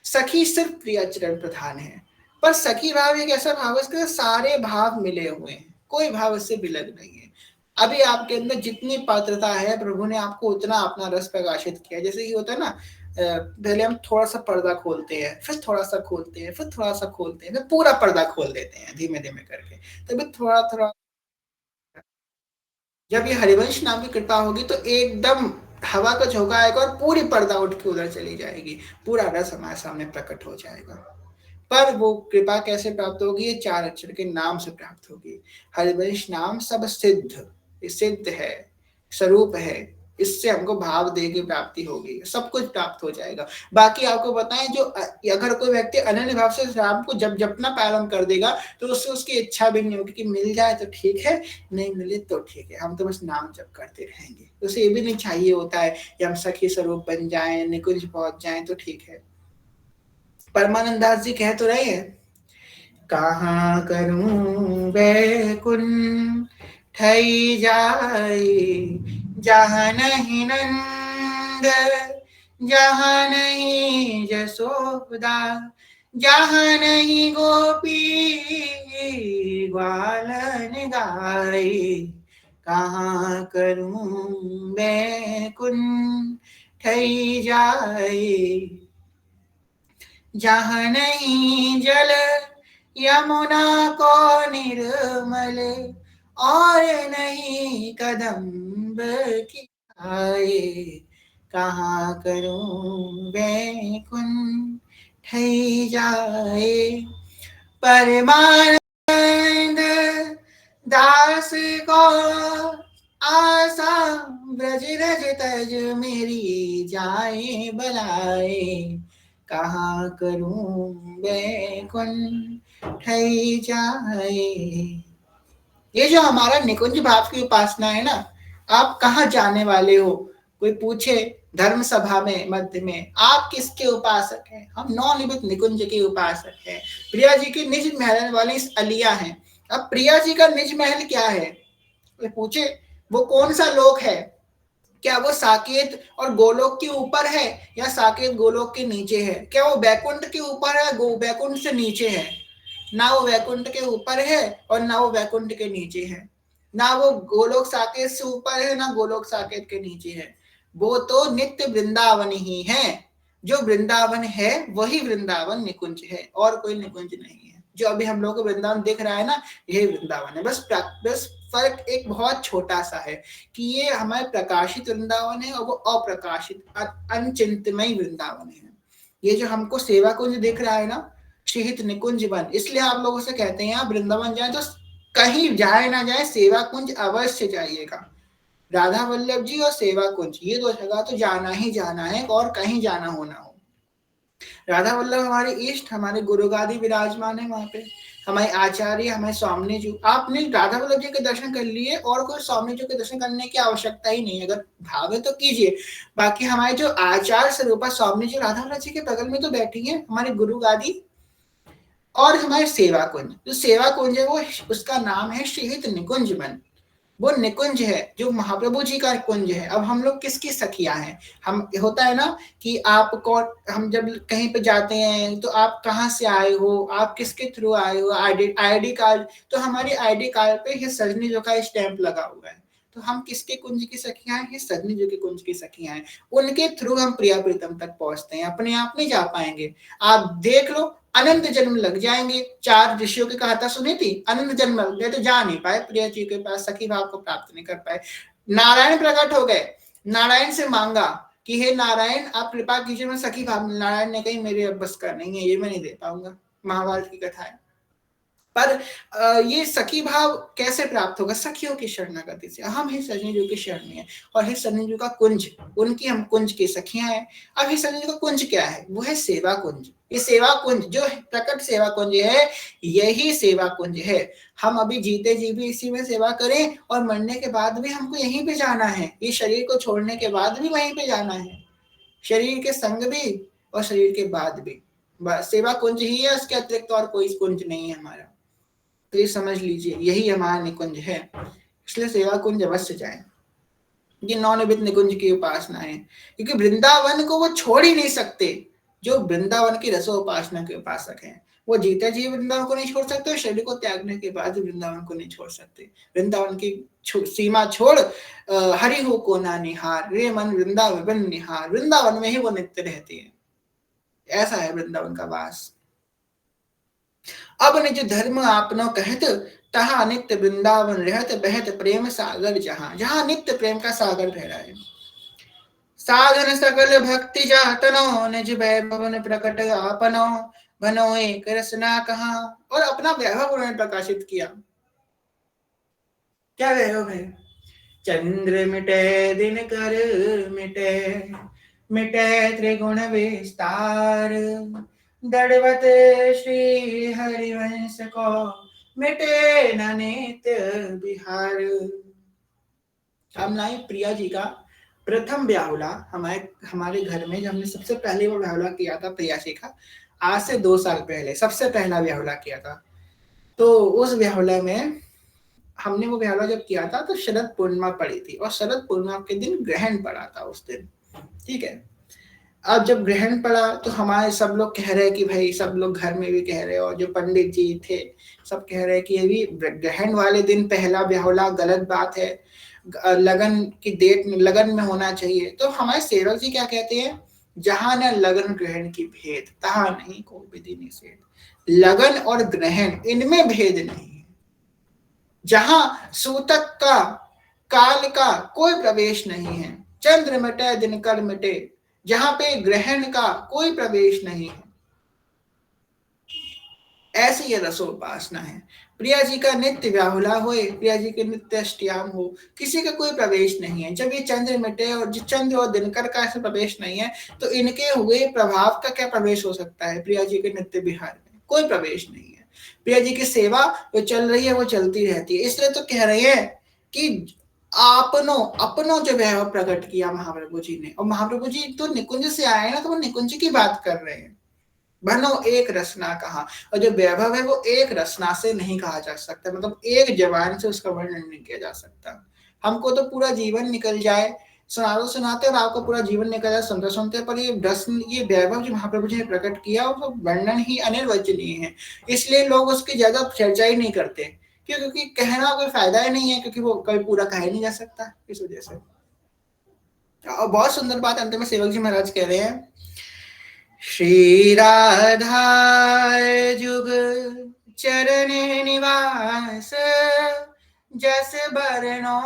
सखी सिर्फ प्रिया चरण प्रधान है, पर सखी भाव एक ऐसा भाव है इसके सारे भाव मिले हुए हैं, कोई भाव इससे विलग नहीं है। अभी आपके अंदर जितनी पात्रता है, प्रभु ने आपको उतना अपना रस प्रकाशित किया। जैसे कि होता है ना, पहले हम थोड़ा सा पर्दा खोलते हैं, फिर थोड़ा सा खोलते हैं, फिर थोड़ा सा खोलते हैं, फिर पूरा पर्दा खोल देते हैं धीमे धीमे करके, तभी थोड़ा थोड़ा। जब ये हरिवंश नाम की कृपा होगी तो एकदम हवा का झोंका आएगा और पूरी पर्दा उठ के उधर चली जाएगी, पूरा रस हमारे सामने प्रकट हो जाएगा। पर वो कृपा कैसे प्राप्त होगी? ये 4 अक्षर के नाम से प्राप्त होगी। हरिवंश नाम सब सिद्ध, ये सिद्ध है, स्वरूप है, इससे हमको भाव देह की प्राप्ति होगी, सब कुछ प्राप्त हो जाएगा। बाकी आपको बताएं, जो अगर कोई व्यक्ति अनन्य भाव से राम को जब जपना प्रारंभ कर देगा, तो उससे उसकी इच्छा भी नहीं होगी कि मिल जाए तो ठीक है, नहीं मिले तो ठीक है, हम तो बस नाम जप करते रहेंगे। उसे ये भी नहीं चाहिए होता है कि हम सखी स्वरूप बन जाएं, निकुंज पहुंच जाएं तो ठीक है। परमानंद दास जी कह तो रहे हैं, कहाँ करूं बैकुंठ जाए, जहाँ नहीं नंद, जहाँ नहीं जसोदा, जहाँ नहीं गोपी ग्वालन गाय। कहाँ करूं बैकुंठ जाए, जहाँ नहीं जल यमुना को निर्मल, और नहीं कदम्ब की आए। कहाँ करूं वैकुंठ जाए। परमानंद दास को आशा ब्रज रज तज मेरी जाए बलाए। कहाँ करूं वैकुंठ जाए। ये जो हमारा निकुंज भाव की उपासना है ना, आप कहाँ जाने वाले हो, कोई पूछे धर्म सभा में मध्य में आप किसके उपासक हैं, हम नौनिबित निकुंज के उपासक हैं। प्रिया जी की निज महल वाली इस अलिया हैं। अब प्रिया जी का निज महल क्या है, कोई पूछे वो कौन सा लोक है, क्या वो साकेत और गोलोक के ऊपर है या साकेत गोलोक के नीचे है, क्या वो बैकुंठ के ऊपर है बैकुंठ से नीचे है। ना वो वैकुंठ के ऊपर है और ना वो वैकुंठ के नीचे है, ना वो गोलोक साकेत से ऊपर है ना गोलोक साकेत के नीचे है। वो तो नित्य वृंदावन ही है। जो वृंदावन है वही वृंदावन निकुंज है, और कोई निकुंज नहीं है। जो अभी हम लोग को वृंदावन दिख रहा है ना, यही वृंदावन है। बस फर्क एक बहुत छोटा सा है कि ये हमारे प्रकाशित वृंदावन है और वो अप्रकाशित अनचिंतमय वृंदावन है। ये जो हमको सेवा कुंज दिख रहा है ना, शिहित निकुंज वन, इसलिए आप लोगों से कहते हैं आप वृंदावन जाए तो कहीं जाए ना जाए सेवा कुंज अवश्य जाइएगा। राधा वल्लभ जी और सेवा कुंज ये दो जगह तो जाना ही जाना है, और कहीं जाना होना हो। राधा वल्लभ हमारे इष्ट, हमारे गुरुगादी विराजमान है वहां पे, हमारे आचार्य, हमारे स्वामी जी। आपने राधा वल्लभ जी के दर्शन कर लिए और कोई स्वामी जी के दर्शन करने की आवश्यकता ही नहीं है, अगर भाव है तो कीजिए। बाकी हमारे जो आचार्य स्वरूपा स्वामी जी राधा वल्लभ जी के बगल में तो बैठी है, हमारे गुरुगादी। और हमारे सेवा कुंज, जो सेवा कुंज है वो उसका नाम है श्रीहित निकुंज वन। वो निकुंज है जो महाप्रभु जी का कुंज है। अब हम लोग किसकी सखियां हैं, हम होता है ना कि आप कौन, हम जब कहीं पे जाते हैं तो आप कहाँ से आए हो, आप किसके थ्रू आए हो, आईडी कार्ड, तो हमारी आईडी कार्ड पे ये सजनी जो का स्टैंप लगा हुआ है। तो हम किसके कुंज की सखियां हैं, सजनी जो के कुंज की सखियां हैं। उनके थ्रू हम प्रिया प्रीतम तक पहुंचते हैं, अपने आप नहीं जा पाएंगे। आप देख लो, अनंत जन्म लग जाएंगे। 4 ऋषियों की कहाता सुनी थी, अनंत जन्म लग गए तो जा नहीं पाए प्रिया जी के पास, सखी भाव को प्राप्त नहीं कर पाए। नारायण प्रकट हो गए, नारायण से मांगा कि हे नारायण आप कृपा कीजिए, मैं सखी भाव। नारायण ने कही मेरे अब बस का नहीं है, ये मैं नहीं दे पाऊंगा। महाभारत की कथा है। पर ये सखी भाव कैसे प्राप्त होगा, सखियों की शरणागति से। हम ही सजनी की शरण में है, और हे सजनी का कुंज, उनकी हम कुंज की सखियां हैं। अब हे सजनी का कुंज क्या है, वो है सेवा कुंज। ये सेवा कुंज जो प्रकट सेवा कुंज है, यही सेवा कुंज है। हम अभी जीते जी भी इसी में सेवा करें, और मरने के बाद भी हमको यहीं पे जाना है। ये शरीर को छोड़ने के बाद भी वहीं पे जाना है, शरीर के संग भी और शरीर के बाद भी। बस सेवा कुंज ही है, उसके अतिरिक्त और कोई कुंज नहीं है हमारा। तो ये समझ लीजिए, यही हमारा निकुंज है, इसलिए सेवा कुंज अवश्य जाए। ये नौनिबित निकुंज की उपासना है, क्योंकि वृंदावन को वो छोड़ ही नहीं सकते। जो वृंदावन की रसो उपासना के उपासक हैं, वो जीते जी वृंदावन को नहीं छोड़ सकते, शरीर को त्यागने के बाद वृंदावन को नहीं छोड़ सकते। वृंदावन की सीमा छोड़ हरि हो को ना निहार, रे मन वृंदावन निहार। वृंदावन में ही वो नित्य रहते हैं, ऐसा है वृंदावन का वास। अब निज धर्म आपनो कहत, तहा नित्य वृंदावन रहत, बहत प्रेम सागर जहां। जहां नित्य प्रेम का सागर बह रहा है। साधन सकल भक्ति जातनो, निज वैभव प्रकट आपनो, बनो एक रसना कहा। और अपना वैभव उन्होंने प्रकाशित किया। क्या वैभव है, चंद्र मिटे दिन कर मिटे, मिटे त्रिगुण विस्तार, दड़वत श्री हरिवंश को, मिटे न नित्य बिहार। हमने प्रिया जी का प्रथम ब्याहुला हमारे घर में, जब हमने सबसे पहले वो ब्याहुला किया था प्रिया जी का, आज से 2 साल पहले सबसे पहला ब्याहुला किया था। तो उस ब्याहुला में हमने वो ब्याहुला जब किया था तो शरद पूर्णिमा पड़ी थी, और शरद पूर्णिमा के दिन ग्रहण पड़ा था उस दिन, ठीक है। अब जब ग्रहण पड़ा तो हमारे सब लोग कह रहे कि भाई, सब लोग घर में भी कह रहे, और जो पंडित जी थे सब कह रहे कि ये भी ग्रहण वाले दिन पहला ब्याहुला गलत बात है, लगन की डेट लगन में होना चाहिए। तो हमारे सेवक जी क्या कहते हैं, जहां न लगन ग्रहण की भेद, तहां नहीं को विधि निषेध। लगन और ग्रहण इनमें भेद नहीं है। जहां सूतक का काल का कोई प्रवेश नहीं है, चंद्र मिटे दिनकर मिटे, जहां पे ग्रहण का कोई प्रवेश नहीं है, ऐसी ये रसोपासना है। प्रिया जी का नित्य व्याहुला होए, प्रिया जी के नित्य अष्टयाम हो, किसी का कोई प्रवेश नहीं है। जब ये चंद्र मिटे और चंद्र और दिनकर का ऐसा प्रवेश नहीं है, तो इनके हुए प्रभाव का क्या प्रवेश हो सकता है? प्रिया जी के नित्य विहार में कोई प्रवेश नहीं है। प्रिया जी की सेवा जो चल रही है वो चलती रहती है। इसलिए तो कह रहे हैं कि अपनो अपनो जो वैभव प्रकट किया महाप्रभु जी ने, और महाप्रभु जी तो निकुंज से आए ना, तो वो निकुंज की बात कर रहे हैं। बनो एक रसना कहा, और जो वैभव है वो एक रसना से नहीं कहा जा सकता, मतलब एक जबान से उसका वर्णन नहीं किया जा सकता। हमको तो पूरा जीवन निकल जाए सुनाते और आपको पूरा जीवन निकल जाए सुनते सुनते, पर ये रसन, ये वैभव जो महाप्रभु जी ने प्रकट किया वो वर्णन ही अनिर्वचनीय है। इसलिए लोग उसकी ज्यादा चर्चा ही नहीं करते, क्योंकि कहना कोई फायदा ही नहीं है, क्योंकि वो कभी पूरा कहा ही नहीं जा सकता इस वजह से। और बहुत सुंदर बात अंत में सेवक जी महाराज कह रहे हैं, श्री राधा जुग चरण निवास, जस बरनो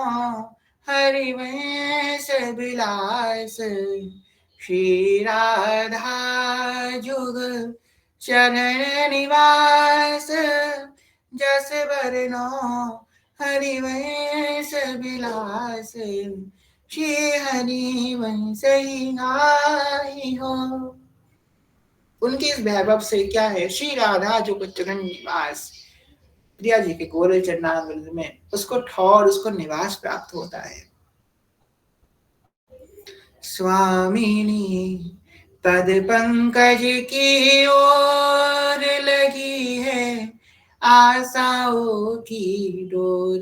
हरिवंश विलास। श्री राधा जुग चरण निवास, जस बरनो हरिवंश विलास। श्री हरिवंश ही हो। उनके इस वैभव से क्या है, श्री राधा जो चरण निवास, प्रिया जी के गोरे चरणामृत में उसको ठौर, उसको निवास प्राप्त होता है। स्वामिनी पद पंकज की ओर लगी है आशाओं की डोर,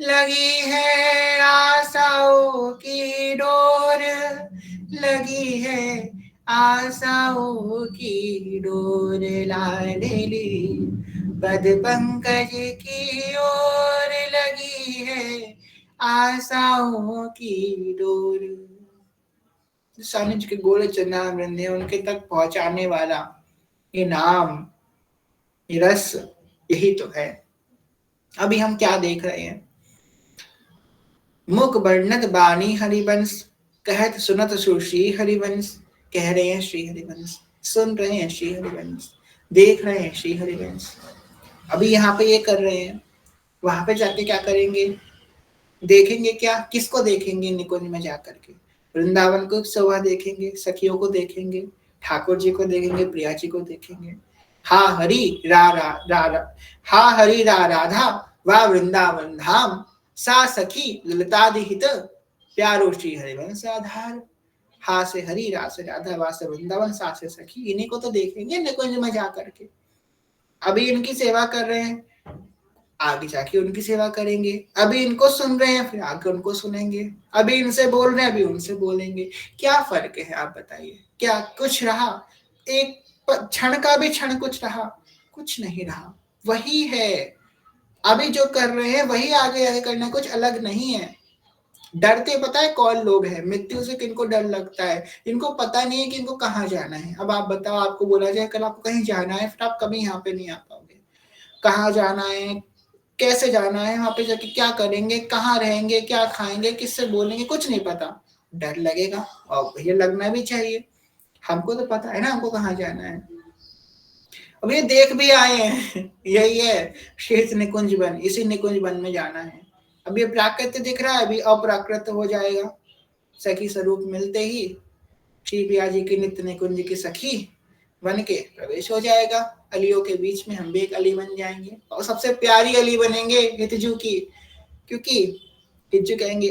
लगी है आशाओं की डोर, लगी है आशाओं की डोर। लाडली पद पंकज की ओर लगी है आशाओं की डोर। स्वामी जी के गोरे चरणामृत है, उनके तक पहुंचाने वाला ये नाम, ये रस, यही तो है। अभी हम क्या देख रहे हैं, मुख वर्णत बानी हरिवंश, कहत सुनत सुश्री हरिवंश। कह रहे हैं श्री हरिवंश, सुन रहे हैं श्री हरिवंश, देख रहे हैं श्री हरिवंश। अभी यहाँ पे ये कर रहे हैं, वहां पे जाके क्या करेंगे, देखेंगे क्या, किसको देखेंगे? निकुंज में जाकर के वृंदावन को शोभा देखेंगे, सखियों को देखेंगे, ठाकुर जी को देखेंगे, प्रिया जी को देखेंगे। हा हरि रा रा रा रा, हा हरि रा राधा वा वृंदावन धाम, सा सखी ललितादि हित, प्यारो श्री हरिवंश आधार। हा से हरि, रा से राधा, वा से वृंदावन, सा से सखी, इन्हीं को तो देखेंगे निकुंज में जा करके। अभी इनकी सेवा कर रहे हैं, आगे जाके उनकी सेवा करेंगे। अभी इनको सुन रहे हैं, फिर आगे उनको सुनेंगे। अभी इनसे बोल रहे हैं, अभी उनसे बोलेंगे। क्या फर्क है आप बताइए? क्या कुछ रहा? एक क्षण का भी क्षण कुछ रहा? कुछ नहीं रहा। वही है, अभी जो कर रहे हैं वही आगे आगे करना, कुछ अलग नहीं है। डरते पता है कौन लोग हैं? मृत्यु से किनको डर लगता है? इनको पता नहीं है कि इनको कहाँ जाना है। अब आप बताओ, आपको बोला जाए कल आपको कहीं जाना है, फिर आप कभी यहाँ पे नहीं आ पाओगे। कहाँ जाना है, कैसे जाना है, वहां पे जाके क्या करेंगे, कहाँ रहेंगे, क्या खाएंगे, किससे बोलेंगे, कुछ नहीं पता। डर लगेगा, और ये लगना भी चाहिए। हमको तो पता है ना हमको कहाँ जाना है। अब ये देख भी आए हैं, यही है शेष निकुंज वन, इसी निकुंज वन में जाना है। अब ये प्राकृत दिख रहा है, अभी अप्राकृत हो जाएगा। सखी स्वरूप मिलते ही श्री प्रिया जी की नित्य निकुंज की सखी बन के प्रवेश हो जाएगा। अलियों के बीच में हम भी एक अली बन जाएंगे, और सबसे प्यारी अली बनेंगे हितजू की, क्योंकि हितजू कहेंगे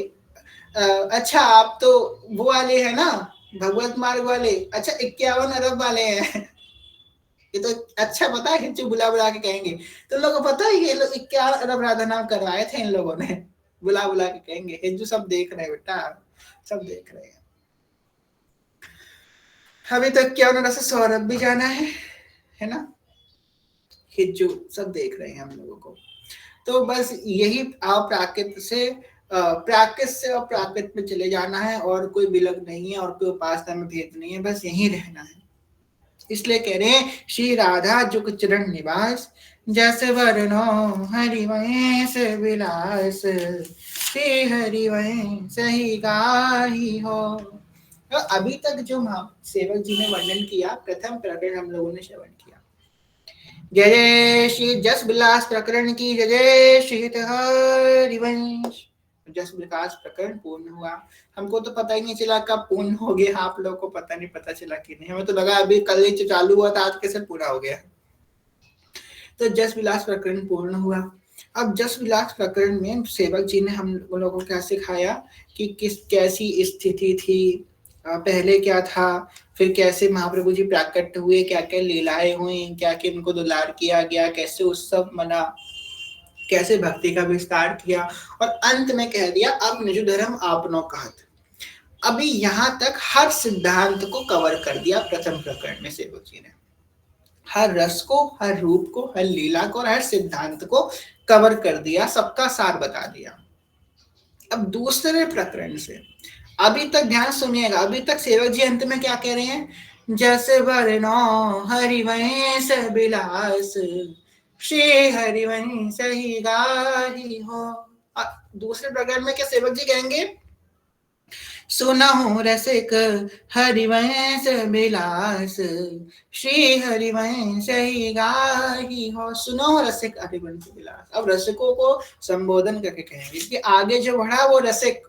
अच्छा आप तो वो वाले हैं ना, भगवत मार्ग वाले, अच्छा 51 अरब वाले हैं। ये तो अच्छा पता है, हितजू बुला बुला के कहेंगे। तो लोगों को पता है ये लोग 51 अरब राधा नाम करवाए थे इन लोगों ने, बुला बुला के कहेंगे। हितजू सब देख रहे हैं बेटा, सब देख रहे हैं। अभी तक क्या उन्होंने सौरभ भी जाना है ना, हिज्जू सब देख रहे हैं हम लोगों को। तो बस यही प्राकृत से अप्राकृत में चले जाना है, और कोई विलग नहीं है, और कोई उपासना में भेद नहीं है, बस यही रहना है। इसलिए कह रहे हैं श्री राधा जुग चरण निवास, जस वरनो हरिवंश विलास, श्री हरिवंश ही गाही हो। तो अभी तक जो सेवक जी ने वर्णन किया, प्रथम प्रकरण हम लोगों ने श्रवण किया। जय जय श्री जस विलास प्रकरण की जय जय श्री हरिवंश। जस विलास प्रकरण पूर्ण हुआ। हमको तो पता ही नहीं चला कब पूर्ण हो गया, आप लोगों को पता नहीं पता चला कि नहीं। हमें तो लगा अभी कल ही चालू हुआ था, आज कैसे पूरा हो गया। तो जस विलास प्रकरण पूर्ण हुआ। अब जस विलास प्रकरण में सेवक जी ने हम लोगों को क्या सिखाया कि कैसी स्थिति थी, पहले क्या था, फिर कैसे महाप्रभु जी प्राकट हुए, क्या क्या लीलाएं हुई, क्या क्या इनको दुलार किया गया, कैसे उत्सव मना, कैसे भक्ति का विस्तार किया, और अंत में कह दिया अब निज धर्म आपनो कहत। अभी यहां तक हर सिद्धांत को कवर कर दिया प्रथम प्रकरण में सेवक जी ने। हर रस को, हर रूप को, हर लीला को और हर सिद्धांत को कवर कर दिया, सबका सार बता दिया। अब दूसरे प्रकरण से अभी तक ध्यान सुनिएगा। अभी तक सेवक जी अंत में क्या कह रहे हैं, जैसे वरनो हरिवंश बिलास, श्री हरिवंश ही गाही हो। दूसरे प्रकरण में क्या सेवक जी कहेंगे, सुनहु रसिक हरिवंश बिलास, श्री हरिवंश ही गाही हो। सुनो रसिक हरिवंश बिलास। अब रसिकों को संबोधन करके कहेंगे कि आगे जो बढ़ा वो रसिक।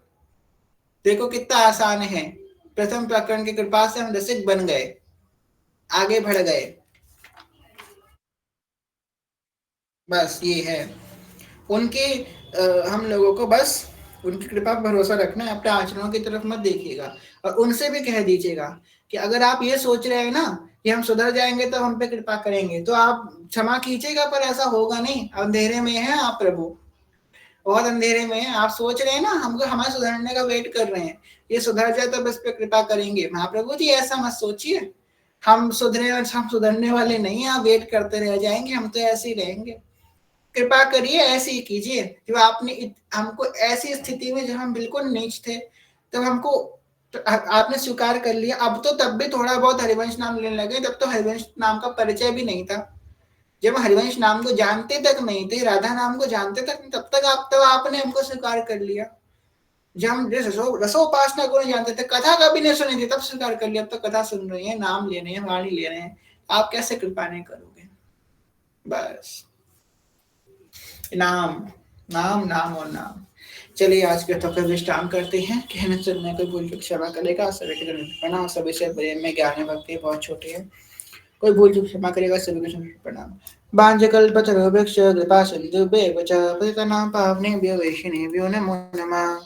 देखो कितना आसान है, प्रथम प्रकरण की कृपा से हम रसिक बन गए, आगे बढ़ गए। बस ये है उनके, हम लोगों को बस उनकी कृपा पर भरोसा रखना है, अपने आचरणों की तरफ मत देखिएगा। और उनसे भी कह दीजिएगा कि अगर आप ये सोच रहे हैं ना कि हम सुधर जाएंगे तो हम पे कृपा करेंगे, तो आप क्षमा कीजिएगा, पर ऐसा होगा नहीं। अंधेरे में है आप प्रभु, बहुत अंधेरे में है। आप सोच रहे हैं ना हमको हमारे सुधरने का वेट कर रहे हैं, ये सुधर जाए तो बस पे कृपा करेंगे। महाप्रभु जी ऐसा मत सोचिए, हम सुधरे और हम सुधरने वाले नहीं है, आप वेट करते रह जाएंगे, हम तो ऐसे ही रहेंगे। कृपा करिए, ऐसे ही कीजिए। जो आपने हमको ऐसी स्थिति में जब हम बिल्कुल नीच थे, तब हमको आपने स्वीकार कर लिया। अब तो तब भी थोड़ा बहुत हरिवंश नाम लेने लगे, तब तो हरिवंश नाम का परिचय भी नहीं था। जब हरिवंश नाम को जानते तक नहीं थे, राधा नाम को जानते तक नहीं, तब आपने हमको स्वीकार कर लिया। जब हम रसोपासना को नहीं जानते थे, कथा कभी नहीं सुनी थी, तब स्वीकार कर लिया। अब तो कथा सुन रहे हैं, नाम ले रहे हैं, वाणी ले रहे हैं, आप कैसे कृपा नहीं करोगे। बस नाम नाम नाम और नाम। चलिए आज के टॉपिक विश्राम करते हैं। कहने सुनने कोई भूल चूक क्षमा करेगा, सभी के प्रणाम। सभी से प्रेम में ज्ञान भक्ति बहुत छोटे हैं, कोई भूल चूक क्षमा करेगा, सभी को प्रणाम। बांझकल्पतरुभ्यश्च कृपा सिन्धुभ्येव च पतितानां पावनेभ्यो वैष्णवेभ्यो नमो नमः।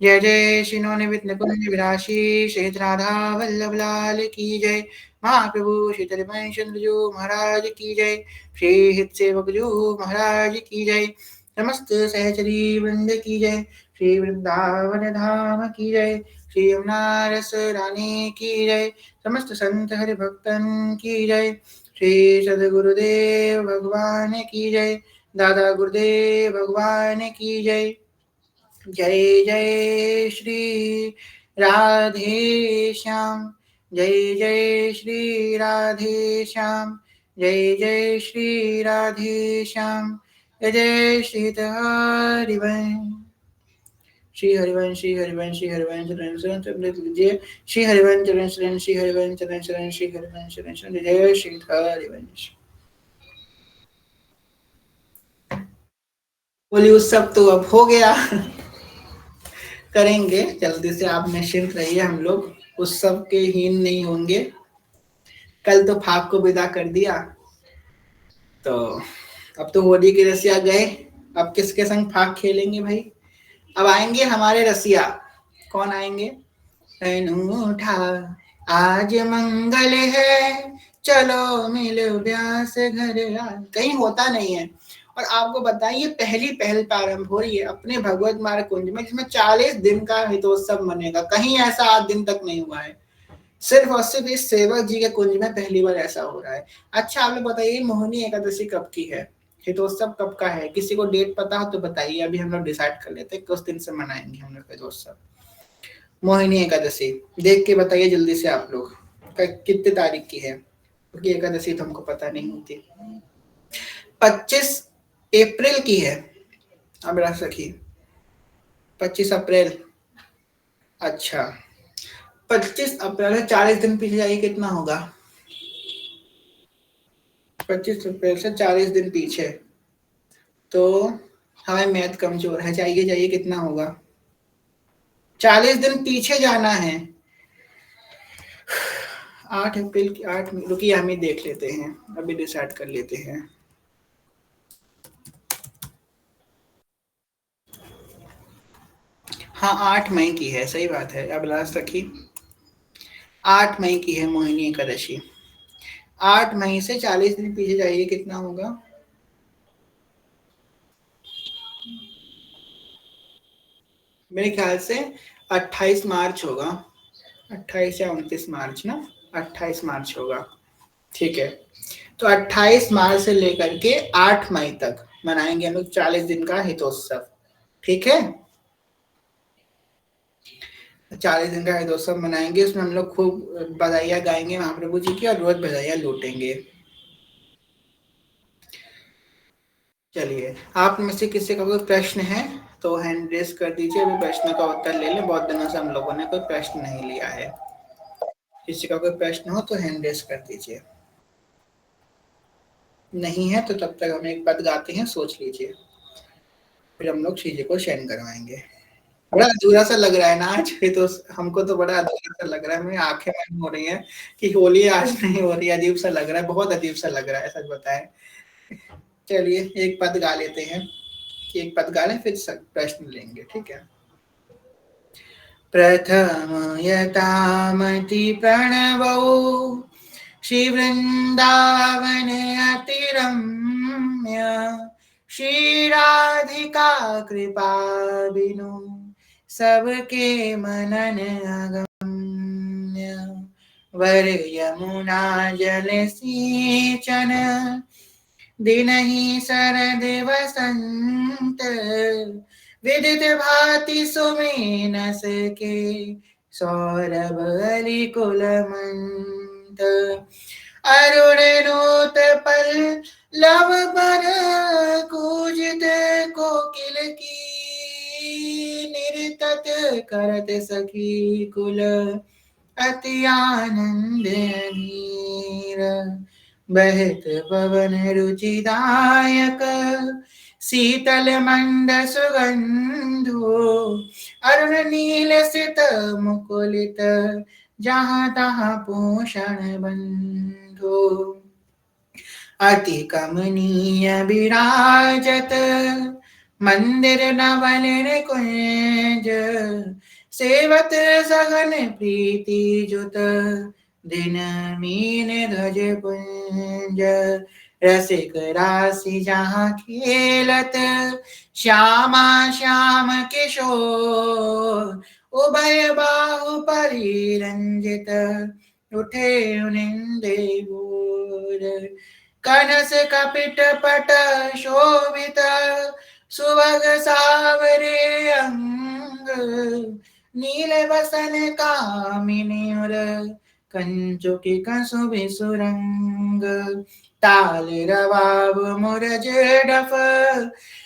जय जय श्री नवनिधि कुंज विलासी श्री राधा वल्लभ लाल की जय। महाप्रभु श्री चंद्र जो महाराज की जय। श्री हित सेवक जो महाराज की जय। समस्त सहचरी वृंद की जय। श्री वृंदावन धाम की जय। श्री यमुना रस रानी की जय। समस्त संत हरि भक्तन की जय। श्री सदगुरुदेव भगवान की जय। दादा गुरुदेव भगवान की जय। जय जय श्री राधे श्याम। जय जय श्री राधे श्याम। जय जय श्री राधे श्याम। जय जय श्री हरिवंश। श्री हरिवंश श्री हरिवंश श्री हरिवंश जय श्री हरिवंश चरण शरण श्री हरिवंश चरण शरण श्री हरिवंश चरण शरण जय श्री हरिवंश। बोली उत्सव तो अब हो गया, करेंगे जल्दी से, आप निश्चिंत रहिए, हम लोग उत्सव के हीन नहीं होंगे। कल तो फाक को विदा कर दिया, तो अब तो होली की रसिया गए, अब किसके संग फाक खेलेंगे भाई। अब आएंगे हमारे रसिया। कौन आएंगे, अनूठा आज मंगल है, चलो मिल व्यास घर आ। कहीं होता नहीं है। और आपको बताइए पहली पहल प्रारंभ हो रही है अपने भगवत मार्ग कुंज में, जिसमें 40 दिन का हितोत्सव मनेगा। कहीं ऐसा 8 दिन तक नहीं हुआ है, सिर्फ और सिर्फ इस सेवक जी के कुंज में पहली बार ऐसा हो रहा है। अच्छा आप लोग बताइए मोहिनी एकादशी कब की है, हितोत्सव कब का है, किसी को डेट पता हो तो बताइए, अभी हम लोग डिसाइड कर लेते हैं किस दिन से मनाएंगे हम लोग हितोत्सव। मोहिनी एकादशी देख के बताइए जल्दी से आप लोग कितने तारीख की है, क्योंकि एकादशी तो हमको पता नहीं होती। 25 अप्रैल की है, अब रख रखिए 25 अप्रैल। अच्छा 25 अप्रैल है, 40 दिन पीछे जाइए कितना होगा। 25 अप्रैल से 40 दिन पीछे, तो हमारी मैथ कमजोर है, जाइए जाइए कितना होगा। 40 दिन पीछे जाना है। 8 अप्रैल की 8, रुकिए हम ही देख लेते हैं, अभी डिसाइड कर लेते हैं। हाँ 8 मई की है, सही बात है। अब लास्ट रखी, 8 मई की है मोहिनी एकादशी। 8 मई से 40 दिन पीछे जाइए कितना होगा। मेरे ख्याल से 28 मार्च होगा, 28 या 29 मार्च ना, 28 मार्च होगा। ठीक है, तो 28 मार्च से लेकर के 8 मई तक मनाएंगे हम लोग 40 दिन का हितोत्सव। ठीक है, 40 दिन का हितोत्सव मनाएंगे, उसमें हम लोग खूब बधाइयाँ गाएंगे महाप्रभु जी की और रोज बधाइयाँ लूटेंगे। चलिए, आप में से किसी का कोई प्रश्न है तो हैंड रेस कर दीजिए, अभी प्रश्न का उत्तर ले लें, बहुत दिनों से हम लोगों ने कोई प्रश्न नहीं लिया है। किसी का कोई प्रश्न हो तो हैंड रेस कर दीजिए। नहीं है तो तब तक हम एक पद गाते हैं, सोच लीजिए, फिर हम लोग चीजें को शेयर करवाएंगे। बड़ा अधूरा सा लग रहा है ना आज, ये तो हमको तो बड़ा अधूरा सा लग रहा है, मेरी आंखें बंद हो रही हैं कि होली आज नहीं हो रही, अजीब सा लग रहा है, बहुत अजीब सा लग रहा है सच बताएं। चलिए एक पद गा लेते हैं, कि एक पद गा लें फिर प्रश्न लेंगे, ठीक है। प्रथम यतामति प्रणवौ श्रीवृन्दावन अतिरम्य श्रीराधिका कृपा बिनु सबके मनन अगम्य वर यमुना जल सिंचन दिनहि शरद वसंत विदित भांति सुमेनस के सौरभ अली कुलमंत अरुण नोत पल लव पर कूजित कोकिल की निरतत करत सखी कुल अति आनंद अधीर बहत पवन रुचिदायक शीतल मंद सुगंधो अरुण नील सित मुकुलित जहाँ तहाँ पूषण बंधो अति कमनीय विराजत मंदिर नवल कुंज सेवत सघन प्रीति जुत दिन मीन ध्वज पुंज रसिक राशि जहाँ खेलत श्यामा श्याम किशोर उभय बाहु परिरंजित उठे उनिंदे भोर कनस कपिट पट शोभित सुभग सावरे अंग नील वसन कामिनी कंचुकी कसुभि सुरंग ताल रवाब मुरज डफ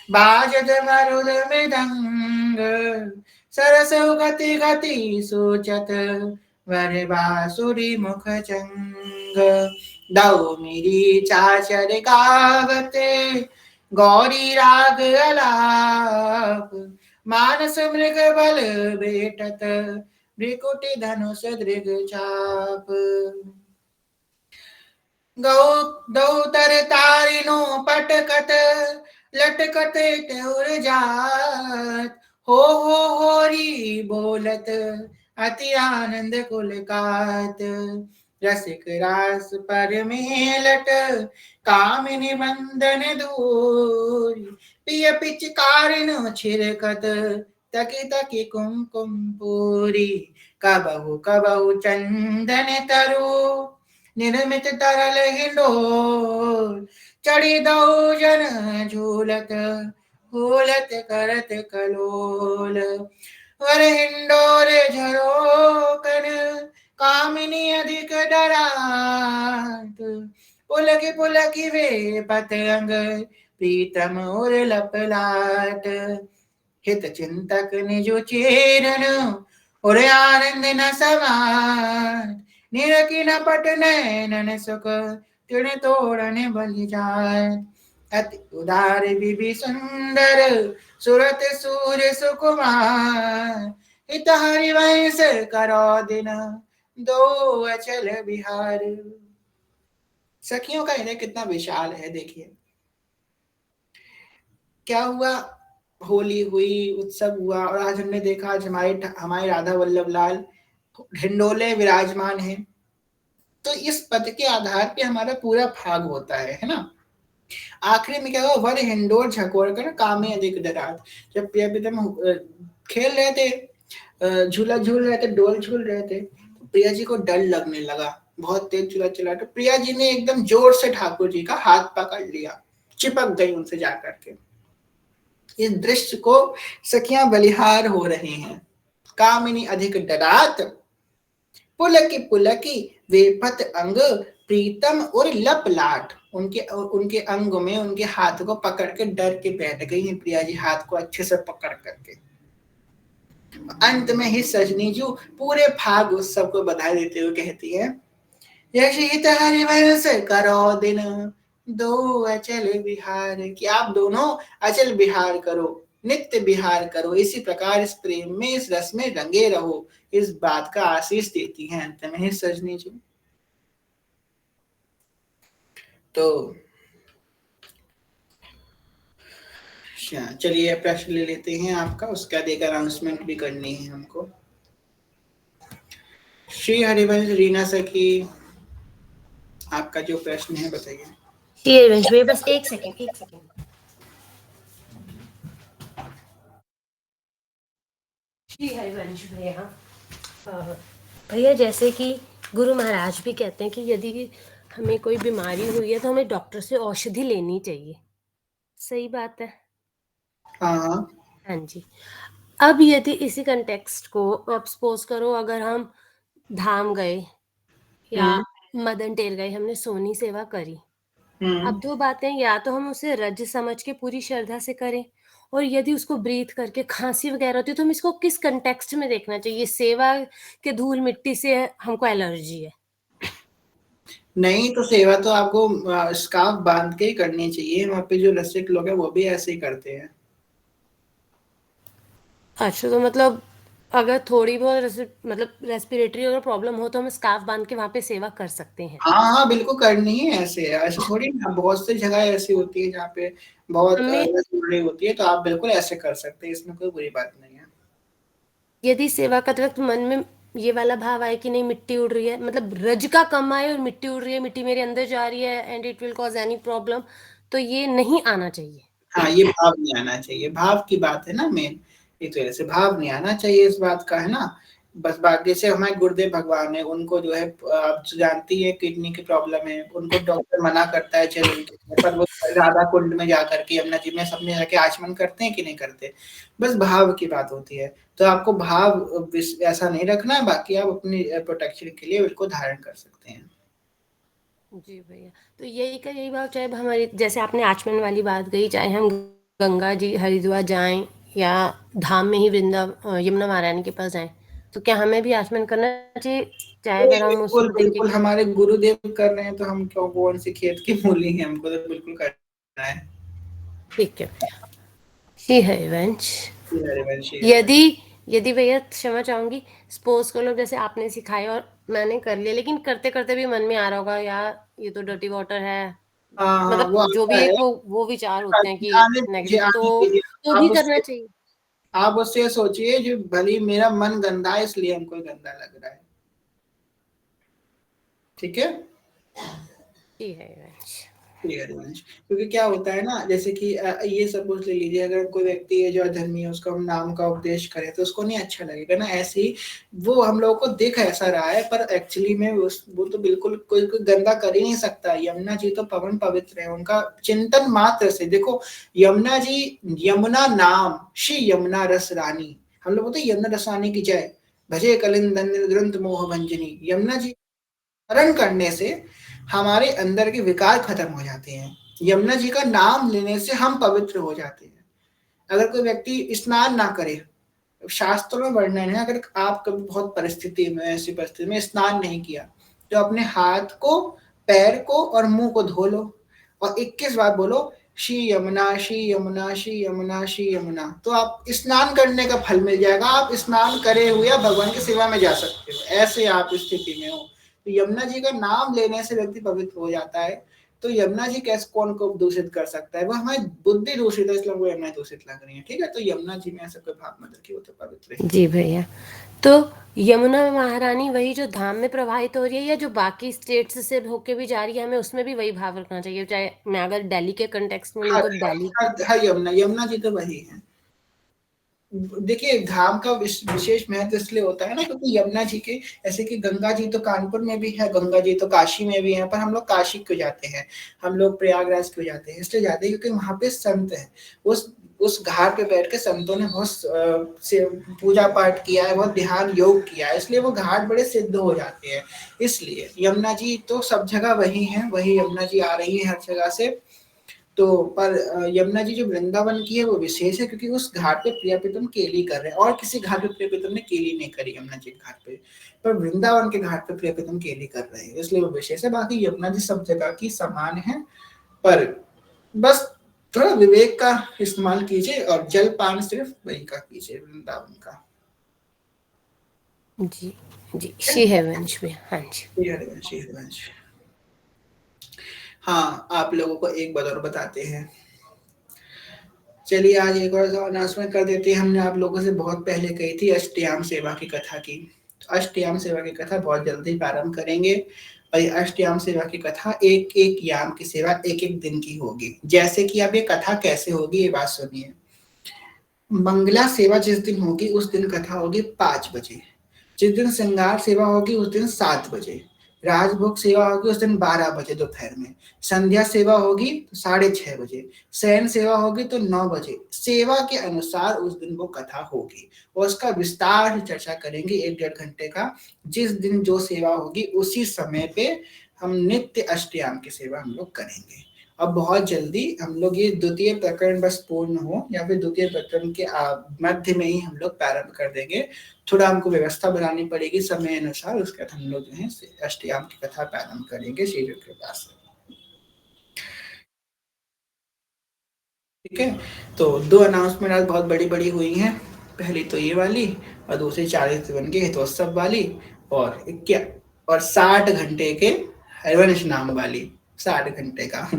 बाजत मरुद मृदंग सरस गति गति सोचत वर बासुरी मुख चंग दौ मेरी चाचर गावते गौरी राग अलाप मानस मृग बल बेटत भ्रिकुटी धनुष दृग चाप गौ दौ तर तारिनो पटकत लटकत त्योर जात हो होरी बोलत अति आनंद कुलकात रसिक रास पर मेलट कामिनी बंदन दूरी पिय पिचकारिन छिरकत तकी तकी कुमकुम पूरी कबहु कबहु चंदन तरु निर्मित तरल हिंडोल चढ़ी दौ जन झूलत झूलत करत कलोल वर हिंडोल झरोकन कामिनी अधिक डरात पुलकी वे पतंग प्रीतम और लपलाट, हित चिंतक निजु चेरन और आनंद न समाट, निरखी न पट नैनन सुख तिण तोड़न बलि जाय, अति उदार विभि सुंदर सुरत सूर्य सुकुमार, हित हरिवंश करो दिन दो अचल बिहार। सखियों का हृदय कितना विशाल है, देखिए क्या हुआ, होली हुई, उत्सव हुआ, और आज हमने देखा आज हमारे राधा वल्लभ लाल ढिंडोले विराजमान है। तो इस पद के आधार पे हमारा पूरा भाग होता है ना। आखिरी में क्या हुआ, वर हिंडोर झकोर कर कामे अधिक डरात। जब प्रिया प्रीतम खेल रहे थे, झूला झूल रहे थे, डोल झूल रहे थे, तो प्रिया जी को डर लगने लगा, बहुत तेज झूला चला, तो प्रिया जी ने एकदम जोर से ठाकुर जी का हाथ पकड़ लिया, चिपक गई उनसे जाकर के। इस दृश्य को सखियां बलिहार हो रही हैं। कामिनी अधिक डरात, पुलकी वे पत अंग प्रीतम और लपलाट, उनके अंग में उनके हाथ को पकड़ के डर के बैठ गई हैं प्रिया जी, हाथ को अच्छे से पकड़ करके। अंत में ही सजनी जी पूरे भाग उत्सव को बधाई देते हुए कहती है, यशित हरिवंश करो दिन दो अचल बिहार, कि आप दोनों अचल बिहार करो, नित्य बिहार करो, इसी प्रकार इस प्रेम में, इस रस में रंगे रहो, इस बात का आशीष देती हैं अंत में ही सजनी जी। तो चलिए प्रश्न ले लेते हैं आपका, उसका देकर अनाउंसमेंट भी करनी है हमको। श्री हरिवंश रीना सखी, आपका जो प्रश्न है बताइए। श्री हरिवंश भैया बस एक सेकेंड। श्री हरिवंश भैया जैसे कि गुरु महाराज भी कहते हैं कि यदि हमें कोई बीमारी हुई है तो हमें डॉक्टर से औषधि लेनी चाहिए, सही बात है? हाँ जी। अब यदि इसी कंटेक्स्ट को आप सपोज करो, अगर हम धाम गए या मदन टेल गए, हमने सोनी सेवा करी, अब दो बातें, या तो हम उसे रज समझ के पूरी श्रद्धा से करें, और यदि उसको ब्रीथ करके खांसी वगैरह होती है तो हम इसको किस कंटेक्स्ट में देखना चाहिए? सेवा के धूल मिट्टी से हमको एलर्जी है, नहीं तो सेवा तो आपको स्कार्फ बांध के ही करनी चाहिए, वहाँ पे जो रसिक लोग हैं वो भी ऐसे ही करते हैं। अच्छा, तो मतलब अगर थोड़ी बहुत मतलब रेस्पिरेटरी अगर प्रॉब्लम हो तो हम स्कार्फ बांध के वहाँ पे सेवा कर सकते हैं? हाँ बिल्कुल करनी है, ऐसे थोड़ी ना, बहुत सी जगह ऐसी होती है जहाँ पे बहुत जरूरी होती है, तो आप बिल्कुल ऐसे कर सकते हैं, इसमें कोई बुरी बात नहीं है। यदि सेवा करते वक्त मन में ये वाला भाव आए कि नहीं मिट्टी उड़ रही है, मतलब रज का कम आए और मिट्टी उड़ रही है, मिट्टी मेरे अंदर जा रही है and it will cause any problem, तो ये नहीं आना चाहिए। हाँ, ये भाव नहीं आना चाहिए, भाव की बात है ना मेन, एक तरह से भाव नहीं आना चाहिए इस बात का, है ना। बस बात, जैसे हमारे गुरुदेव भगवान है, उनको जो है आप जानती है किडनी की प्रॉब्लम है, उनको डॉक्टर मना करता है चलो, पर वो राधा कुंड में जाकर के, यमुना जी में सबने जाके आचमन करते हैं कि नहीं करते, बस भाव की बात होती है। तो आपको भाव ऐसा नहीं रखना है, बाकी आप अपनी प्रोटेक्शन के लिए बिल्कुल धारण कर सकते हैं। जी भैया, तो यही भाव, चाहे हमारी जैसे आपने आचमन वाली बात कही, चाहे हम गंगा जी हरिद्वार जाएं या धाम में ही यमुना महारानी के पास जाएं, तो क्या हमें भी आचमन करना चाहिए, चाहे अगर हम उसको बिल्कुल हमारे गुरुदेव कर रहे हैं तो हम क्यों, कौन सी खेत की मूली है, हमको तो बिल्कुल करना है। ठीक है। श्री हरिवंश, यदि भैया क्षमा चाहूंगी, सपोज कर लो जैसे आपने सिखाया और मैंने कर लिया, लेकिन करते करते भी मन में आ रहा होगा यार ये तो डर्टी वाटर है, मतलब वो जो भी एक वो विचार होते हैं कि नेगेटिव, तो भी करना चाहिए। आप उससे सोचिए जो भली मेरा मन गंदा है इसलिए हमको गंदा लग रहा है, ठीक है। क्योंकि क्या होता है ना, जैसे कि ये सपोज ले लीजिए, अगर कोई व्यक्ति है जो अधर्मी है, उसको हम नाम का उपदेश करें तो उसको नहीं अच्छा लगेगा ना, ऐसे ही वो हम लोगों को दिख ऐसा रहा है, पर एक्चुअली में वो तो बिल्कुल कोई गंदा कर ही नहीं सकता। यमुना जी तो पवन पवित्र है, उनका चिंतन मात्र से देखो, यमुना जी, यमुना नाम श्री यमुना रस रानी, हम लोग बोलते यमुना रस रानी की जय, भजे कलिंदन दुरंत मोह भंजनी, यमुना जी स्मरण करने से हमारे अंदर के विकार खत्म हो जाते हैं। यमुना जी का नाम लेने से हम पवित्र हो जाते हैं। अगर कोई व्यक्ति स्नान ना करे, शास्त्रों में वर्णन है, अगर आप कभी बहुत परिस्थिति में, ऐसी परिस्थिति में स्नान नहीं किया, तो अपने हाथ को, पैर को और मुंह को धो लो और 21 बार बोलो श्री यमुना श्री यमुना श्री यमुना श्री यमुना, तो आप स्नान करने का फल मिल जाएगा। आप स्नान करे हुए भगवान की सेवा में जा सकते हो, ऐसे आप स्थिति में हो। तो यमुना जी का नाम लेने से व्यक्ति पवित्र हो जाता है। तो यमुना जी कैसे कौन को दूषित कर सकता है? वो हमारी बुद्धि दूषित है, इसलिए वो यमुना दूषित लग रही है। ठीक है, तो यमुना जी में ऐसा कोई भाव मत रखिए, वो तो पवित्र है। जी भैया, तो यमुना महारानी वही जो धाम में प्रवाहित हो रही है या जो बाकी स्टेट्स से होके भी जा रही है, हमें उसमें भी वही भाव रखना चाहिए? चाहे मैं अगर दिल्ली के कंटेक्स्ट में लूँ तो दिल्ली, हर यमुना जी तो वही है। देखिए धाम का विशेष महत्व इसलिए होता है ना, क्योंकि यमुना जी के, ऐसे कि गंगा जी तो कानपुर में भी है, गंगा जी तो काशी में भी है, पर हम लोग काशी क्यों जाते हैं, हम लोग प्रयागराज क्यों जाते हैं? इसलिए जाते हैं क्योंकि वहां पे संत है। उस घाट पे बैठ के संतों ने बहुत से पूजा पाठ किया है, बहुत ध्यान योग किया है, इसलिए वो घाट बड़े सिद्ध हो जाते हैं। इसलिए यमुना जी तो सब जगह वही है, वही यमुना जी आ रही है हर जगह से। तो पर यमुना जी जो वृंदावन की है वो विशेष है, क्योंकि उस घाट पे प्रिया प्रीतम केली कर रहे हैं, और किसी घाट पे प्रिया प्रीतम ने केली नहीं करी यमुना जी के घाट पे, पर वृंदावन के घाट पे प्रिया प्रीतम केली कर रहे हैं, इसलिए वो विशेष है। बाकी यमुना जी सब जगह की समान है, पर बस थोड़ा विवेक का इस्तेमाल कीजिए और जलपान सिर्फ वही का कीजिए, वृंदावन का। जी जी, श्री हरिवंश में, हाँ जी। श्री हरिवंश। हाँ, आप लोगों को एक बात और बताते हैं। चलिए आज एक और अनाउंसमेंट कर देते हैं। हमने आप लोगों से बहुत पहले कही थी अष्टयाम सेवा की कथा की। अष्टयाम सेवा की कथा बहुत जल्दी प्रारंभ करेंगे, और अष्टयाम सेवा की कथा एक एक याम की सेवा एक एक दिन की होगी। जैसे कि अब ये कथा कैसे होगी, ये बात सुनिए। मंगला सेवा जिस दिन होगी उस दिन कथा होगी 5 बजे। जिस दिन श्रृंगार सेवा होगी उस दिन 7 बजे। राजभोग सेवा होगी उस दिन 12 बजे दोपहर में। संध्या सेवा होगी तो 6:30 बजे। शयन सेवा होगी तो 9 बजे। सेवा के अनुसार उस दिन वो कथा होगी, और उसका विस्तार से चर्चा करेंगे 1-1.5 घंटे का। जिस दिन जो सेवा होगी उसी समय पे हम नित्य अष्टयाम की सेवा हम लोग करेंगे। अब बहुत जल्दी हम लोग ये द्वितीय प्रकरण बस पूर्ण हो, या फिर द्वितीय प्रकरण के मध्य में ही हम लोग प्रारंभ कर देंगे। थोड़ा हमको व्यवस्था बनानी पड़ेगी समय अनुसार, उसके बाद हम लोग जो है अष्टयाम की कथा प्रारंभ करेंगे श्री जी के पास। ठीक है, तो 2 अनाउंसमेंट आज बहुत बड़ी बड़ी हुई हैं। पहली तो ये वाली, और दूसरी 40 बन के हितोत्सव वाली, और 60 घंटे के हरिवंश नाम वाली। 60 घंटे का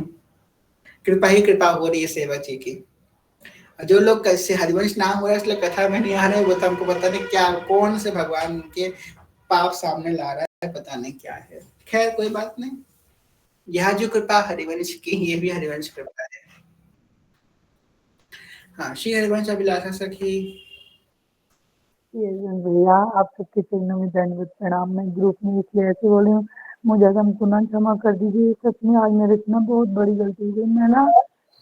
कृपा ही कृपा हो रही है सेवा जी की। जो लोग कैसे हरिवंश नाम हो रहा है इसलिए कथा में नहीं आ रहे, वो तो हमको पता नहीं क्या, कौन से भगवान के पाप सामने ला रहा है, पता नहीं क्या है। खैर कोई बात नहीं, यह जो कृपा हरिवंश की, ये भी हरिवंश कृपा है। हाँ, श्री हरिवंश अभिलाषा सखी। भैया आप सबके चरणों में दंडवत प्रणाम। मैं ग्रुप में इसलिए ऐसे बोल रही हूँ, मुझे पुनः क्षमा कर दीजिए। सच में आज मेरे से ना बहुत बड़ी गलती हो गई। मैं ना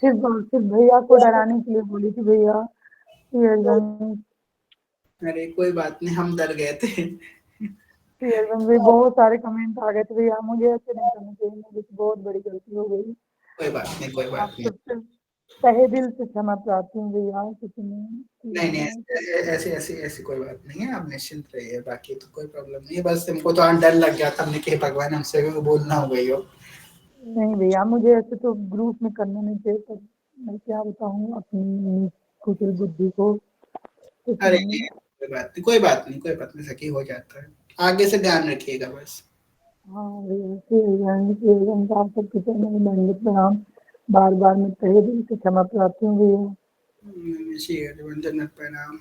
सिर्फ भैया को डराने के लिए बोली थी भैया। अरे कोई बात नहीं, हम डर गए थे। बहुत सारे कमेंट आ गए थे भैया, मुझे ऐसे नहीं करना चाहिए, मेरी बहुत बड़ी गलती हो गई। कोई बात नहीं, कोई बात नहीं। तहे दिल से क्षमा चाहती हूँ भैया। नहीं, ऐसी कोई बात नहीं है, आप निश्चिंत रहिए। बाकी तो कोई प्रॉब्लम नहीं है, बस हमको तो डर लग गया था, हमने कि भगवान हमसे बोलना हो गई हो। नहीं भैया, मुझे ऐसे तो ग्रुप में करना नहीं चाहिए, पर मैं क्या बताऊँ अपनी कुटिल बुद्धि को। अरे कोई बात नहीं सखी, हो जाता है। आगे से ध्यान रखिएगा बस। हाँ भैया, आप सबके चरणों में दंडवत प्रणाम। बार बार मैं तहे दिल से क्षमा चाहती हूँ भैया। श्री हरिवंदन प्रणाम।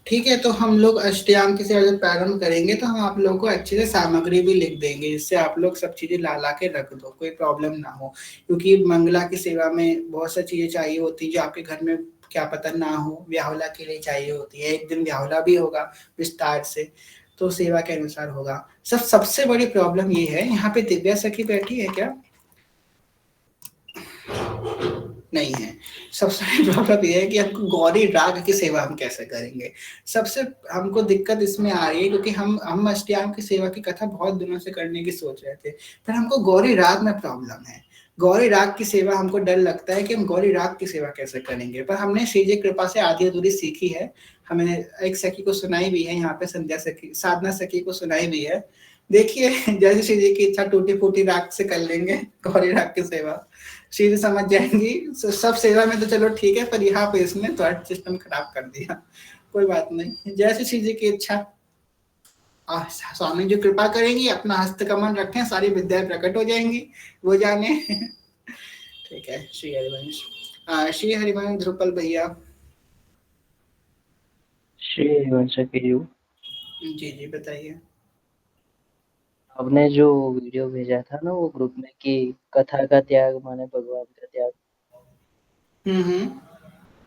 ठीक है, तो हम लोग अष्टयाम की सेवा जब प्रारंभ करेंगे तो हम आप लोगों को अच्छे से सामग्री भी लिख देंगे, जिससे आप लोग सब चीजें ला के रख दो, कोई प्रॉब्लम ना हो। क्योंकि मंगला की सेवा में बहुत सी चीजें चाहिए होती है जो आपके घर में क्या पता ना हो, व्याहुला के लिए चाहिए होती है। एक दिन व्याहुला भी होगा विस्तार से, तो सेवा के अनुसार होगा। सबसे बड़ी प्रॉब्लम ये है, यहाँ पे दिव्या सखी बैठी है क्या? नहीं है। सबसे बड़ी प्रॉब्लम ये है कि हमको गौरी राग की सेवा हम कैसे करेंगे। सबसे हमको दिक्कत इसमें आ रही है क्योंकि हम अष्टयाम की सेवा की कथा बहुत दिनों से करने की सोच रहे थे, पर हमको गौरी राग में प्रॉब्लम है। गौरी राग की सेवा हमको डर लगता है कि हम गौरी राग की सेवा कैसे करेंगे, पर हमने श्री जी कृपा से आधी अधूरी सीखी है। हमने एक सखी को सुनाई भी है, यहाँ पे संध्या सखी, साधना सखी को सुनाई भी है। देखिए जैसे श्री जी की इच्छा, टूटी फूटी राग से कर लेंगे गौरी राग की सेवा, श्री जी समझ जाएंगी। सब सेवा में तो चलो ठीक है, पर यहाँ पे इसने तो सिस्टम खराब कर दिया। कोई बात नहीं, जैसे श्री जी की इच्छा। स्वामी जी कृपा करेंगी, अपना हस्त कमल रखें, सारी विद्याएं प्रकट हो जाएंगी, वो जाने। ठीक है, श्री हरिवंश। श्री हरिवंश ध्रुपल भैया। श्री हरिवंश जी जी बताइए। आपने जो वीडियो भेजा था ना वो ग्रुप में कि कथा का त्याग माने भगवान का त्याग।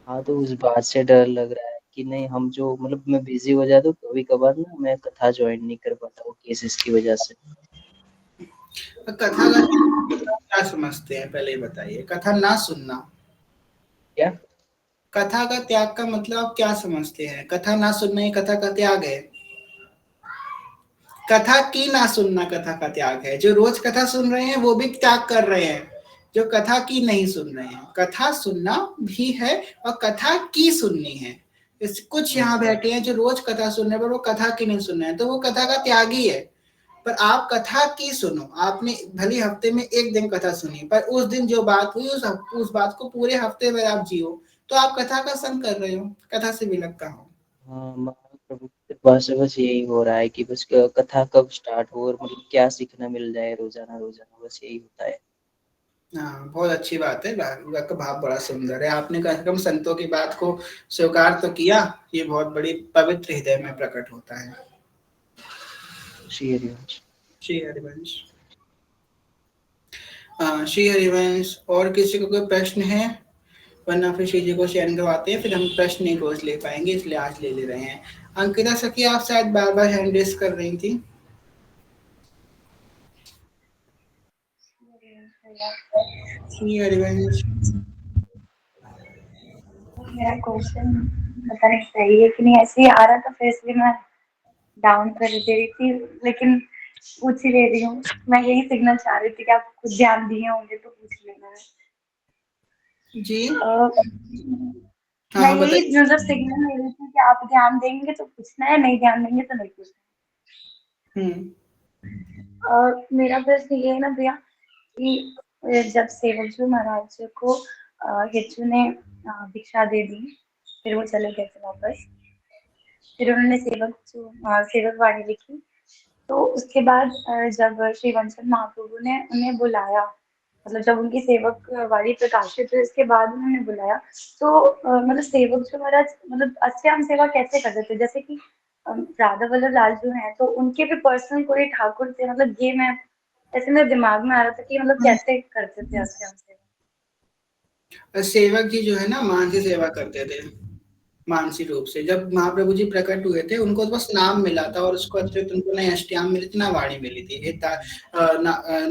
हाँ, तो उस बात से डर लग रहा है कि नहीं, हम जो मतलब मैं बिजी हो जाता हूँ कभी कभार ना, मैं कथा ज्वाइन नहीं कर पाता हूँ केसेस की वजह से। कथा का क्या समझते हैं, पहले बताइए। कथा ना सुनना क्या? कथा का त्याग का मतलब आप क्या समझते हैं? कथा ना सुनना ही कथा का त्याग है? कथा की ना सुनना कथा का त्याग है। जो रोज कथा सुन रहे हैं वो भी त्याग कर रहे हैं, जो कथा की नहीं सुन रहे हैं। कथा सुनना भी है और कथा की सुननी है। कुछ यहाँ बैठे हैं जो रोज कथा सुन रहे हैं पर वो कथा की नहीं सुन रहे हैं, तो वो कथा का त्यागी है। पर आप कथा की सुनो, आपने भले हफ्ते में एक दिन कथा सुनी, पर उस दिन जो बात हुई उस बात को पूरे हफ्ते में आप जियो, तो आप कथा का संग कर रहे हो, कथा से विलग का हो। हाँ, महाप्रभु की कृपा से बस यही हो रहा है कि बस कथा कब स्टार्ट हो और मतलब क्या सीखना मिल जाए रोजाना रोजाना, बस यही होता है। हाँ, बहुत अच्छी बात है, का भाव बड़ा सुंदर है। आपने कम से कम संतों की बात को स्वीकार तो किया, ये बहुत बड़ी पवित्र हृदय में प्रकट होता है। श्री हरिवंश। श्री हरिवंश। श्री हरिवंश, और किसी को कोई प्रश्न है? वरना फिर श्री जी को चयन करवाते हैं, फिर हम प्रश्न नहीं रोज ले पाएंगे, इसलिए आज ले रहे हैं। अंकिता सखी, आप शायद बार बार हैंड रेस कर रही थी। श्री हरिवंश। मेरा क्वेश्चन पता नहीं सही है कि नहीं, ऐसे ही आ रहा था फिर इसलिए मैं डाउन कर दे रही थी, लेकिन पूछ ही ले रही हूँ। मैं यही सिग्नल चाह रही थी कि आप खुद ध्यान दिए होंगे तो पूछ लेना है जी मैं यही मतलब सिग्नल ले रही थी कि आप ध्यान देंगे तो पूछना है, नहीं ध्यान देंगे तो नहीं पूछना है। मेरा प्रश्न ये है ना भैया कि जब सेवक जी महाराज को हिच्चू ने भिक्षा दे दी, फिर वो चले गए थे वापस, फिर उन्होंने सेवक वाणी लिखी, तो उसके बाद जब श्री वंशज महाप्रभु ने उन्हें बुलाया, मतलब जब उनकी सेवक वाणी प्रकाशित हुई उसके बाद उन्होंने बुलाया, तो मतलब सेवक जो महाराज मतलब अष्टयाम सेवा कैसे करते थे? जैसे कि राधा वल्लभ लाल जो है तो उनके भी पर्सनल कोई ठाकुर थे, मतलब ये मैं ऐसे मेरे दिमाग में आ रहा था कि मतलब कैसे करते थे अष्टयाम सेवा। सेवक जी जो है ना मानसी सेवा करते थे, मानसी रूप से। जब महाप्रभु जी प्रकट हुए थे उनको तो बस नाम मिला था, और उसको अतिरिक्त उनको न अष्टयाम मिली थी, ना वाणी मिली थी।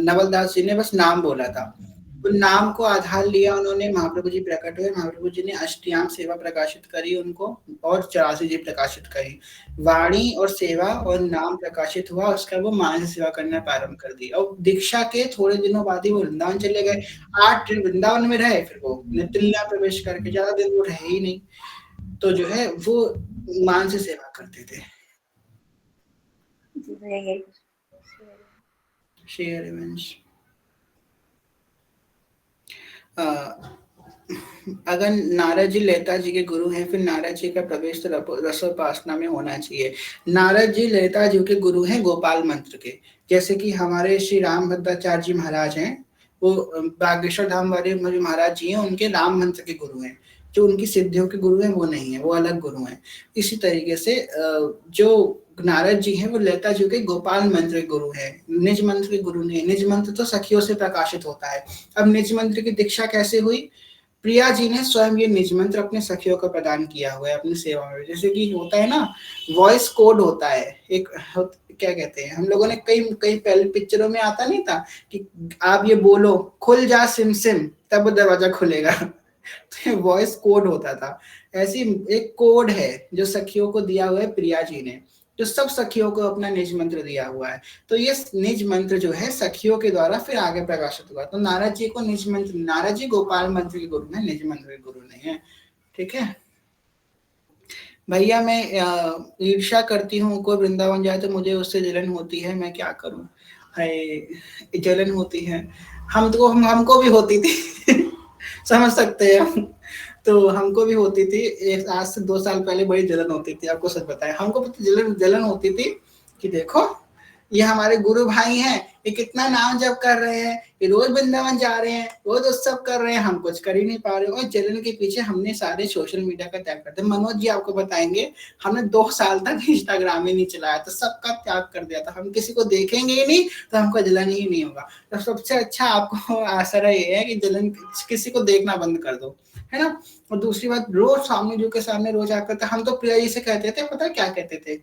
नवलदास जी ने बस नाम बोला था, उन नाम को आधार लिया उन्होंने। महाप्रभु जी प्रकट हुए, महाप्रभु जी ने अष्टयाम सेवा प्रकाशित करी उनको, और 84 जी प्रकाशित करी। वाणी और सेवा और नाम प्रकाशित हुआ, उसका वो मानसी सेवा करना प्रारंभ कर दी। और दीक्षा के थोड़े दिनों बाद ही वो वृंदावन चले गए। 8 दिन वृंदावन में रहे, फिर वो दिल्ली प्रवेश करके ज्यादा दिन वो रहे ही नहीं। तो जो है वो मान से सेवा करते थे। श्री हरिवंश। अगर नारद जी ललिता जी के गुरु हैं, फिर नारद जी का प्रवेश तो रसोपासना में होना चाहिए। नारद जी ललिता जी के गुरु हैं गोपाल मंत्र के, जैसे कि हमारे श्री राम भद्राचार्य जी महाराज हैं, वो बागेश्वर धाम वाले महाराज जी हैं, उनके राम मंत्र के गुरु हैं। जो उनकी सिद्धियों के गुरु हैं वो नहीं है, वो अलग गुरु हैं। इसी तरीके से जो नारद जी हैं वो ललिता जी के गोपाल मंत्र के गुरु हैं, निज मंत्र के गुरु नहीं। निज मंत्र तो सखियों से प्रकाशित होता है। अब निज मंत्र की दीक्षा कैसे हुई? प्रिया जी ने स्वयं ये निज मंत्र अपने सखियों को प्रदान किया हुआ है अपनी सेवा में। जैसे कि होता है ना, वॉइस कोड होता है एक, क्या कहते हैं, हम लोगों ने कई पहले पिक्चरों में आता नहीं था कि आप ये बोलो खुल जा सिम सिम, तब दरवाजा खुलेगा। तो ये वॉइस कोड होता था। ऐसी एक कोड है जो सखियों को दिया हुआ है प्रिया जी ने, जो सब सखियों को अपना निज मंत्र दिया हुआ है। तो ये निज मंत्र जो है सखियों के द्वारा फिर आगे प्रकाशित हुआ। तो नारद जी को निज मंत्र, नारद जी गोपाल मंत्र के गुरु हैं, निज मंत्र के गुरु नहीं है। ठीक है भैया, मैं ईर्ष्या करती हूँ, कोई वृंदावन जाए तो मुझे उससे जलन होती है, मैं क्या करूँ? है जलन होती है, हमको भी होती थी समझ सकते हैं हम। तो हमको भी होती थी, आज से 2 साल पहले बड़ी जलन होती थी, आपको सच बताएं। हमको जलन होती थी कि देखो ये हमारे गुरु भाई हैं, ये कितना नाम जप कर रहे हैं, ये रोज वृंदावन जा रहे हैं, रोज उत्सव कर रहे हैं, हम कुछ कर ही नहीं पा रहे। और जलन के पीछे हमने सारे सोशल मीडिया का त्याग कर दिया। मनोज जी आपको बताएंगे, हमने 2 साल तक इंस्टाग्राम ही नहीं चलाया था, सबका त्याग कर दिया था। हम किसी को देखेंगे ही नहीं तो हमको जलन ही नहीं होगा। तो सबसे अच्छा आपको आसरा ये है कि जलन, किसी को देखना बंद कर दो, है ना। और दूसरी बात, रोज सामने जो के सामने रोज आकर, हम तो प्रिया जी से कहते थे, पता क्या कहते थे,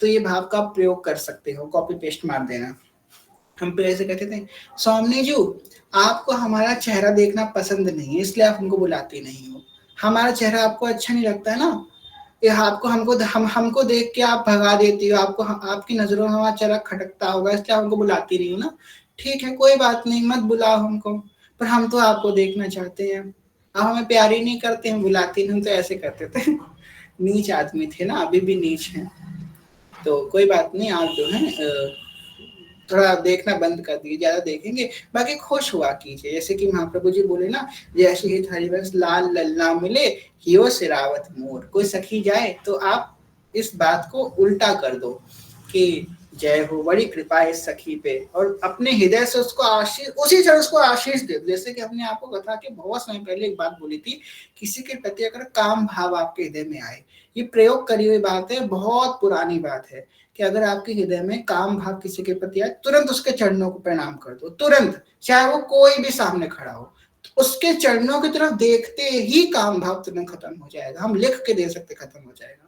तो ये भाव का प्रयोग कर सकते हो, कॉपी पेस्ट मार देना। हम प्रिया से कहते थे, स्वामी जी आपको हमारा चेहरा देखना पसंद नहीं है, इसलिए आप हमको बुलाती नहीं हो। हमारा चेहरा आपको अच्छा नहीं लगता है ना, ये आपको हमको देख के आप भगा देती हो, आपको आपकी नजरों में हमारा चेहरा खटकता होगा, इसलिए हमको बुलाती नहीं हो ना। ठीक है, कोई बात नहीं, मत बुलाओ हमको, पर हम तो आपको देखना चाहते हैं। आप हमें प्यार ही नहीं करते, हम बुलाती नहीं, तो ऐसे करते थे नीच आदमी थे ना, अभी भी नीच हैं। तो कोई बात नहीं, आप जो है थोड़ा देखना बंद कर दीजिए, ज्यादा देखेंगे, बाकी खुश हुआ कीजिए। जैसे कि महाप्रभु जी बोले ना, जैसे ही हरिवंश लाल लल्ला मिले हियो सिरावत मोर। कोई सखी जाए तो आप इस बात को उल्टा कर दो कि जय हो, बड़ी कृपा है इस सखी पे, और अपने हृदय से उसको आशीष, उसी तरह उसको आशीष दे। जैसे कि हमने आपको कथा के बहुत समय पहले एक बात बोली थी, किसी के प्रति अगर काम भाव आपके हृदय में आए, ये प्रयोग करी हुई बात है, बहुत पुरानी बात है, कि अगर आपके हृदय में काम भाव किसी के प्रति आए, तुरंत उसके चरणों को प्रणाम कर दो, तुरंत, चाहे वो कोई भी सामने खड़ा हो, उसके चरणों की तरफ देखते ही काम भाव तुरंत खत्म हो जाएगा। हम लिख के दे सकते, खत्म हो जाएगा।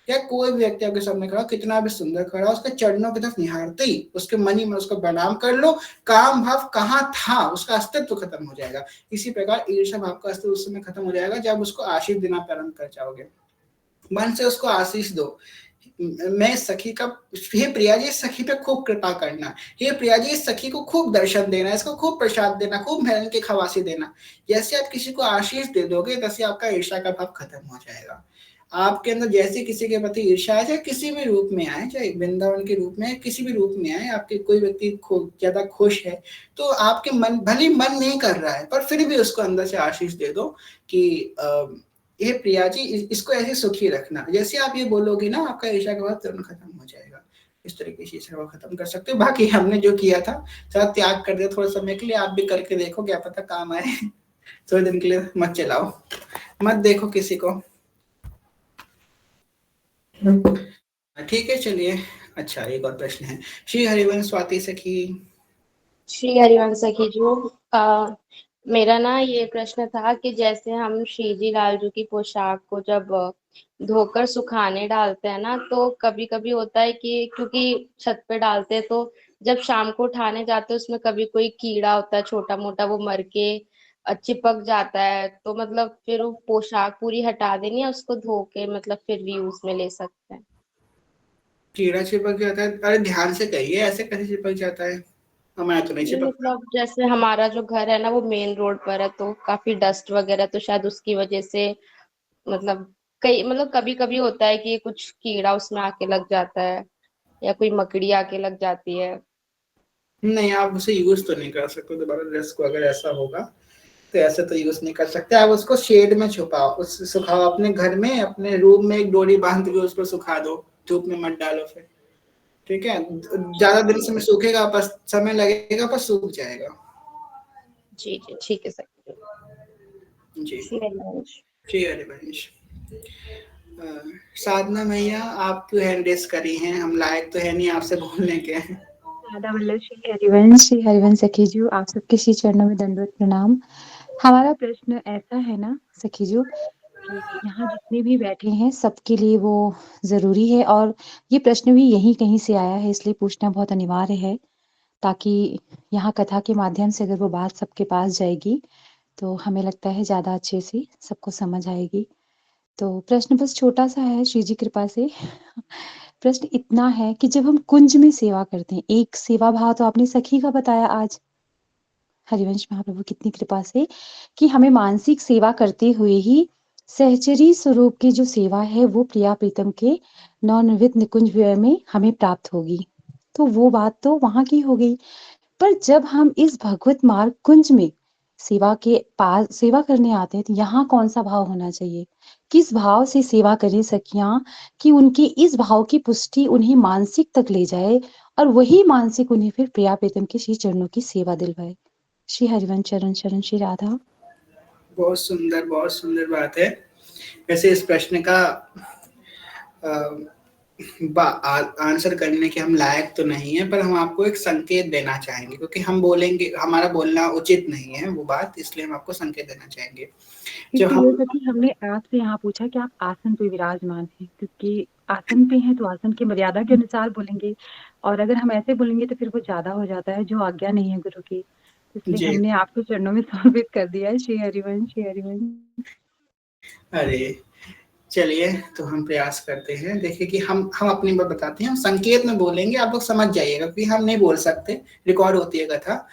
या कोई भी व्यक्ति आपके सामने खड़ा, कितना भी सुंदर खड़ा, उसके चरणों की तरफ निहारते ही उसके मन ही में उसको प्रणाम कर लो, काम भाव कहाँ था उसका अस्तित्व खत्म हो जाएगा। इसी प्रकार ईर्ष्या भाव का अस्तित्व उस समय खत्म हो जाएगा जब उसको आशीष देना प्रारंभ कर जाओगे। मन से उसको आशीष दो, मैं सखी का, हे प्रिया जी सखी पे खूब कृपा करना, हे प्रिया जी सखी को खूब दर्शन देना, इसको खूब प्रसाद देना, खूब मेहरन के खवासी देना। जैसे आप किसी को आशीष दे दोगे, तैसे आपका ईर्ष्या का भाव खत्म हो जाएगा। आपके अंदर जैसे किसी के प्रति ईर्ष्या है, चाहे किसी भी रूप में आए, चाहे वृंदावन के रूप में, किसी भी रूप में आए, आपके कोई व्यक्ति ज्यादा खुश है, तो आपके मन, भले मन नहीं कर रहा है, पर फिर भी उसको अंदर से आशीष दे दो कि ये प्रिया जी इसको ऐसे सुखी रखना। जैसे आप ये बोलोगे ना, आपका ईर्ष्या का भाव तुरंत खत्म हो जाएगा। इस तरीके से ईर्ष्या को खत्म कर सकते हो। बाकी हमने जो किया था, थोड़ा त्याग कर दिया थोड़े समय के लिए, आप भी करके देखो, क्या पता काम आए। थोड़े दिन के लिए मत चलाओ, मत देखो किसी को। ठीक है, चलिए। अच्छा, एक और प्रश्न है, श्री हरिवंश स्वाति सखी। श्री हरिवंश सखी जी, मेरा ना ये प्रश्न था कि जैसे हम श्री जी लाल जी की पोशाक को जब धोकर सुखाने डालते हैं ना, तो कभी कभी होता है कि क्योंकि छत पे डालते हैं, तो जब शाम को उठाने जाते हैं उसमें कभी कोई कीड़ा होता है छोटा मोटा, वो मर के चिपक जाता है, तो मतलब फिर वो पोशाक पूरी हटा देनी है, उसको धो के मतलब फिर यूज में ले सकते हैं। कीड़ा चिपक जाता है? अरे ध्यान से कहिए, ऐसे कैसे चिपक जाता है? हमारा तो नहीं चिपक। मतलब जैसे हमारा जो घर है ना वो मेन रोड पर है, तो काफी डस्ट वगैरह, तो शायद उसकी वजह से मतलब कभी कभी होता है कि कुछ कीड़ा उसमें आके लग जाता है या कोई मकड़ी आके लग जाती है। नहीं, आप उसे यूज तो नहीं कर सकते दोबारा ड्रेस को, अगर ऐसा होगा तो ऐसे तो यूज नहीं कर सकते। आप उसको शेड में छुपाओ, उस सुखाओ अपने घर में, अपने रूम में एक डोरी बांध के उसको सुखा दो, धूप में मत डालो फिर। ठीक है, ज्यादा दिन से सूखेगा, पर समय लगेगा, पर सूख जाएगा। जी जी ठीक है सर। जी जी, हरिवंश। साधना मैया, आप क्यों हैंड रेस करी हैं? हम लायक तो है नहीं आपसे बोलने के। राधा वल्लभ श्री हरिवंश सखी जी, आप सबके श्री चरणों में दंडवत प्रणाम। हमारा प्रश्न ऐसा है ना सखी जी, कि यहाँ जितने भी बैठे हैं सबके लिए वो जरूरी है, और ये प्रश्न भी यहीं कहीं से आया है, इसलिए पूछना बहुत अनिवार्य है, ताकि यहाँ कथा के माध्यम से अगर वो बात सबके पास जाएगी तो हमें लगता है ज़्यादा अच्छे से सबको समझ आएगी। तो प्रश्न बस छोटा-सा है श्री जी कृपा से। प्रश्न इतना है कि जब हम कुंज में सेवा करते हैं, एक सेवा भाव तो आपने सखी का बताया आज, हरिवंश महाप्रभु कितनी कृपा से कि हमें मानसिक सेवा करते हुए ही सहचरी स्वरूप की जो सेवा है वो प्रिया प्रीतम के नवनिर्मित निकुंज व्यय में हमें प्राप्त होगी। तो वो बात तो वहाँ की हो गई। पर जब हम इस भगवत मार्ग कुंज में सेवा के पास सेवा करने आते हैं तो यहाँ कौन-सा भाव होना चाहिए? किस भाव से सेवा करें सखियाँ कि उनके इस भाव की पुष्टि उन्हें मानसिक तक ले जाए और वही मानसिक उन्हें फिर प्रिया प्रीतम के श्री चरणों की सेवा दिलवाए। श्री हरिवंश चरण शरण श्री राधा। बहुत सुंदर बात है। वैसे इस प्रश्न का आंसर करने के हम लायक तो नहीं है, पर हम आपको एक संकेत देना चाहेंगे, क्योंकि हम बोलेंगे, हमारा बोलना उचित नहीं है वो बात, इसलिए हम आपको संकेत देना चाहेंगे। हमने आपसे यहाँ पूछा कि आप आसन पे विराजमान हैं, क्योंकि आसन पे हैं तो आसन की मर्यादा के अनुसार बोलेंगे, और अगर हम ऐसे बोलेंगे तो फिर वो ज्यादा हो जाता है, जो आज्ञा नहीं है गुरु की। इसलिए हमने आपके चरणों में समर्पित कर दिया है। श्री हरिवंश, श्री हरिवंश। अरे चलिए, तो हम प्रयास करते हैं। देखिए कि हम अपनी बात बताते हैं, हम संकेत में बोलेंगे, आप लोग समझ जाइएगा, क्योंकि हम नहीं बोल सकते, रिकॉर्ड होती है कथा।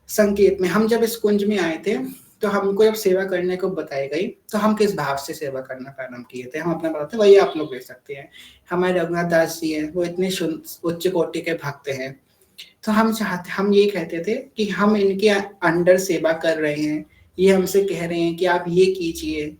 संकेत में हम जब इस कुंज में आए थे तो हमको जब सेवा करने को बताई गई तो हम किस भाव से सेवा करना प्रारंभ किए थे, हम अपना बताते, वही आप लोग देख सकते हैं। हमारे रघुनाथ दास जी हैं, वो इतने उच्च कोटि के भक्त हैं, तो हम ये कहते थे कि हम इनके अंडर सेवा कर रहे हैं, ये हमसे कह रहे हैं कि आप ये कीजिए,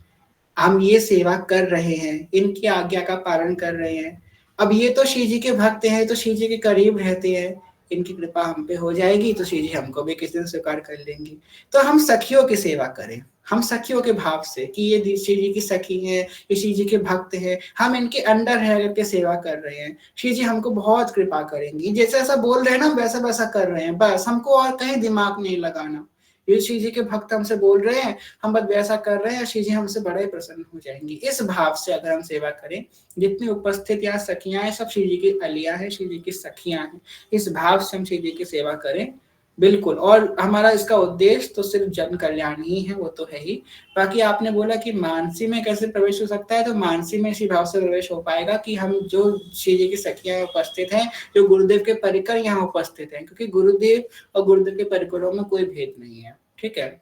हम ये सेवा कर रहे हैं, इनकी आज्ञा का पालन कर रहे हैं। अब ये तो श्री जी के भक्त हैं, तो श्री जी के करीब रहते हैं, इनकी कृपा हम पे हो जाएगी तो श्री जी हमको भी किसी दिन स्वीकार कर लेंगी। तो हम सखियों की सेवा करें, हम सखियों के भाव से कि ये श्री जी की सखी है, ये श्री जी के भक्त है, हम इनके अंडर रह करके सेवा कर रहे हैं, श्री जी हमको बहुत कृपा करेंगी। जैसे ऐसा बोल रहे हैं ना, वैसा वैसा कर रहे हैं, बस हमको और कहीं दिमाग नहीं लगाना। ये श्री जी के भक्त हमसे बोल रहे हैं, हम बस वैसा कर रहे हैं, श्री जी हमसे बड़े ही प्रसन्न हो जाएंगे। इस भाव से अगर हम सेवा करें, जितनी उपस्थित यहाँ सखियां हैं, सब श्री जी की अलिया है, श्री जी की सखियां हैं, इस भाव से हम श्री जी की सेवा करें, बिल्कुल। और हमारा इसका उद्देश्य तो सिर्फ जन कल्याण ही है, वो तो है ही। बाकी आपने बोला कि मानसी में कैसे प्रवेश हो सकता है, तो मानसी में इसी भाव से प्रवेश हो पाएगा कि हम जो श्री जी की सखियां उपस्थित हैं, जो गुरुदेव के परिकर यहाँ उपस्थित हैं, क्योंकि गुरुदेव और गुरुदेव के परिकरों में कोई भेद नहीं है, ठीक है।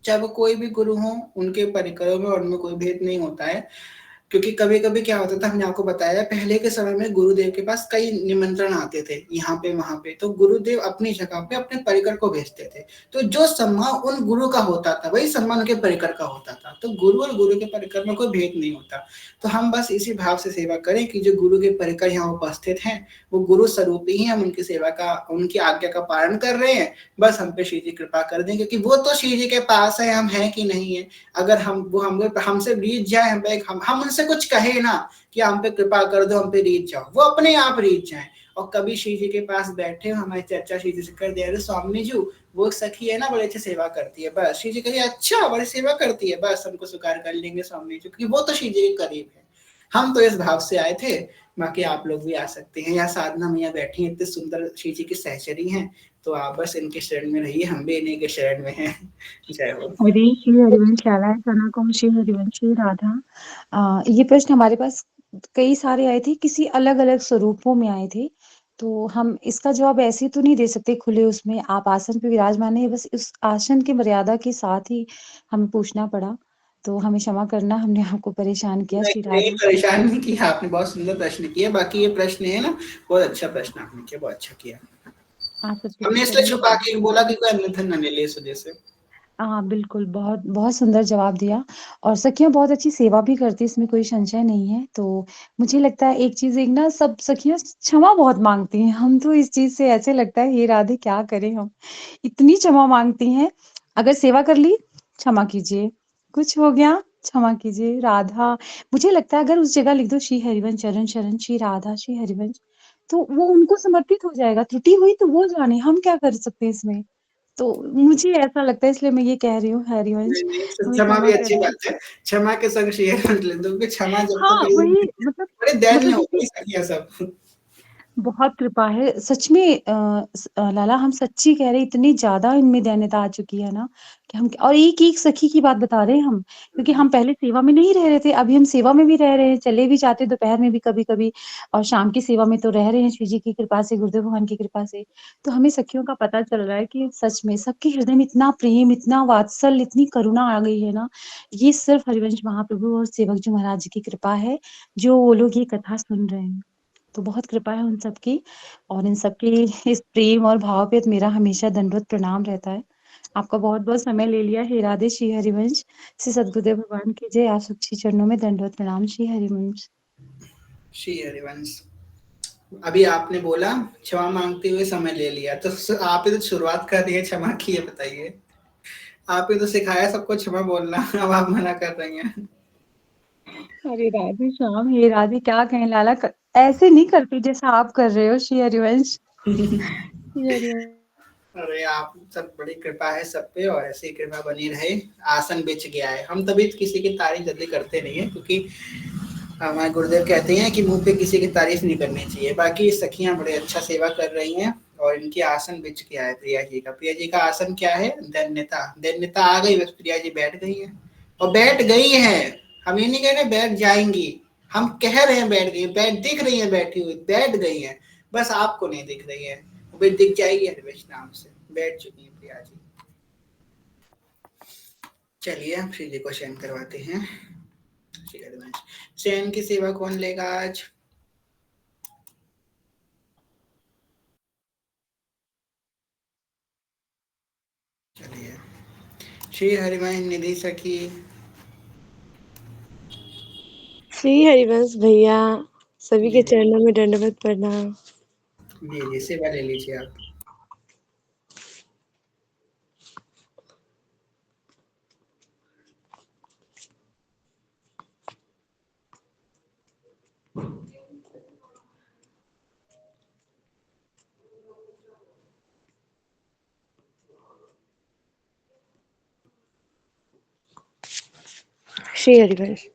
चाहे वो कोई भी गुरु हो, उनके परिकरों में और उनमें कोई भेद नहीं होता है। क्योंकि कभी कभी क्या होता था, हमने आपको बताया, पहले के समय में गुरुदेव के पास कई निमंत्रण आते थे यहाँ पे वहां पे, तो गुरुदेव अपनी जगह पे अपने परिकर को भेजते थे, तो जो सम्मान उन गुरु का होता था वही सम्मान उनके परिकर का होता था। तो गुरु और गुरु के परिकर में कोई भेद नहीं होता। तो हम बस इसी भाव से सेवा करें कि जो गुरु के परिकर यहाँ उपस्थित हैं वो गुरु स्वरूप ही हैं, हम उनकी सेवा का, उनकी आज्ञा का पालन कर रहे हैं, बस हम पे श्री जी कृपा कर दें, क्योंकि वो तो श्री जी के पास है, हम हैं कि नहीं है। अगर हमसे रीझ जाए, हम उनसे कुछ कहे ना कि हम पे कृपा कर दो, हम पे रीझ जाओ, वो अपने आप रीझ जाए। और कभी श्री जी के पास बैठे हो, हमारी चर्चा श्री जी से कर दे, अरे स्वामी जी वो सखी है ना, बड़े अच्छे सेवा करती है, बस श्री जी कहिए अच्छा बड़ी सेवा करती है, बस हमको स्वीकार कर लेंगे स्वामी जी, क्योंकि वो तो श्री जी के करीब है। हम तो इस भाव से आए थे, बाकी आप लोग भी आ सकते हैं। यहाँ साधना मैया बैठी है, इतने सुंदर श्री जी की सहचरी हैं, तो आप बस इनके शरण में रहिए, हम भी इन्हीं के शरण में हैं। जय हो। श्री हरिवंश श्री हरिवंश, श्री राधा। ये प्रश्न हमारे पास कई सारे आए थे, किसी अलग अलग स्वरूपों में आए थे, तो हम इसका जवाब ऐसे तो नहीं दे सकते खुले उसमें। आप आसन पे विराजमान है, बस उस आसन की मर्यादा के साथ ही हमें पूछना पड़ा, तो हमें क्षमा करना, हमने आपको परेशान किया। श्री राधा। नहीं, परेशान नहीं किया आपने, बहुत सुंदर प्रश्न किया। बाकी ये प्रश्न है ना, बहुत अच्छा प्रश्न आपने किया, बहुत अच्छा किया। हमने इसलिए छुपा के बोला कि कोई अन्यथा न ले ले इस वजह से। हाँ बिल्कुल, बहुत बहुत सुंदर जवाब दिया, और सखियां बहुत अच्छी सेवा भी करती, इसमें कोई संशय नहीं है। तो मुझे लगता है एक चीज, एक ना, सब सखियां क्षमा बहुत मांगती हैं। हम तो इस चीज से ऐसे लगता है, हे राधे क्या करें हम, इतनी क्षमा मांगती हैं। अगर सेवा कर ली क्षमा कीजिए, कुछ हो गया क्षमा कीजिए, राधा। मुझे लगता है अगर उस जगह लिख दो श्री हरिवंश चरण शरण श्री राधा श्री हरिवंश, तो वो उनको समर्पित हो जाएगा। त्रुटि हुई तो वो जाने, हम क्या कर सकते हैं इसमें। तो मुझे ऐसा लगता है, इसलिए मैं ये कह रही हूँ हरिवंश, क्षमा भी अच्छी बात है, क्षमा के संग शेयर ले दो, क्षमा जब हाँ, तक वही मतलब बड़े दैन्य हो गई सखियां सब। बहुत कृपा है। सच में लाला हम सच्ची कह रहे हैं, इतनी ज़्यादा इनमें दैन्यता आ चुकी है ना कि हम और एक-एक सखी की बात बता रहे हैं हम, क्योंकि हम पहले सेवा में नहीं रह रहे थे, अभी हम सेवा में भी रह रहे हैं, चले भी जाते दोपहर में भी कभी-कभी और शाम की सेवा में तो रह रहे हैं श्री जी की कृपा से, गुरुदेव भगवान की कृपा से। तो हमें सखियों का पता चल रहा है कि सच में सबके हृदय में इतना प्रेम, इतना वात्सल्य, इतनी करुणा आ गई है ना, ये सिर्फ़ हरिवंश महाप्रभु और सेवक जी महाराज जी की कृपा है, जो वो लोग ये कथा सुन रहे हैं। तो बहुत कृपा है उन सबकी और इन सबकी इस प्रेम और भाव पे मेरा हमेशा दंडवत प्रणाम रहता है। आपका बहुत-बहुत समय ले लिया। हे राधे श्री हरिवंश। श्री सद्गुरुदेव भगवान की जय। आप सबके चरणों में दंडवत प्रणाम। श्री हरिवंश। श्री हरिवंश। अभी आपने बोला क्षमा मांगते हुए समय ले लिया, तो आप ही तो शुरुआत कर रही है क्षमा की, ये बताइए। आप ही तो सिखाया सबको क्षमा बोलना, अब आप मना कर रही हैं। अरे राधे श्याम, हे राधे क्या कहें लाला, ऐसे नहीं करते जैसा आप कर रहे हो श्री हरिवंश। श्री हरिवंश। अरे आप सब, बड़ी कृपा है सब पे और ऐसी कृपा बनी रहे। आसन बिछ गया है, हम तभी किसी की तारीफ जल्दी करते नहीं है, क्योंकि हमारे गुरुदेव कहते हैं कि मुंह पे किसी की तारीफ नहीं करनी चाहिए। बाकी सखियां बड़े अच्छा सेवा कर रही हैं और इनकी आसन बिछ गया है। प्रिया जी का, प्रिया जी का आसन क्या है? दैन्यता। दैन्यता आ गई, बस प्रिया जी बैठ गई है और बैठ गई है। हम ये नहीं कह रहे बैठ जाएंगी, हम कह रहे हैं बैठ गई, बैठ दिख रही है बैठी हुई, बैठ गई है, बस आपको नहीं दिख रही है, वो दिख जाएगी हरिवंश नाम से। बैठ चुकी है प्रिया जी। चलिए हम श्री जी को शयन करवाते हैं। श्री हरिवंश। शयन की सेवा कौन लेगा आज? चलिए श्री हरिवंश निधि सखी। श्री हरिवंश भैया, सभी के चरणों में दंडवत प्रणाम। जी सेवा ले लीजिए आप। श्री हरिवंश।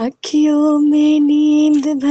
अखियों में नींद भर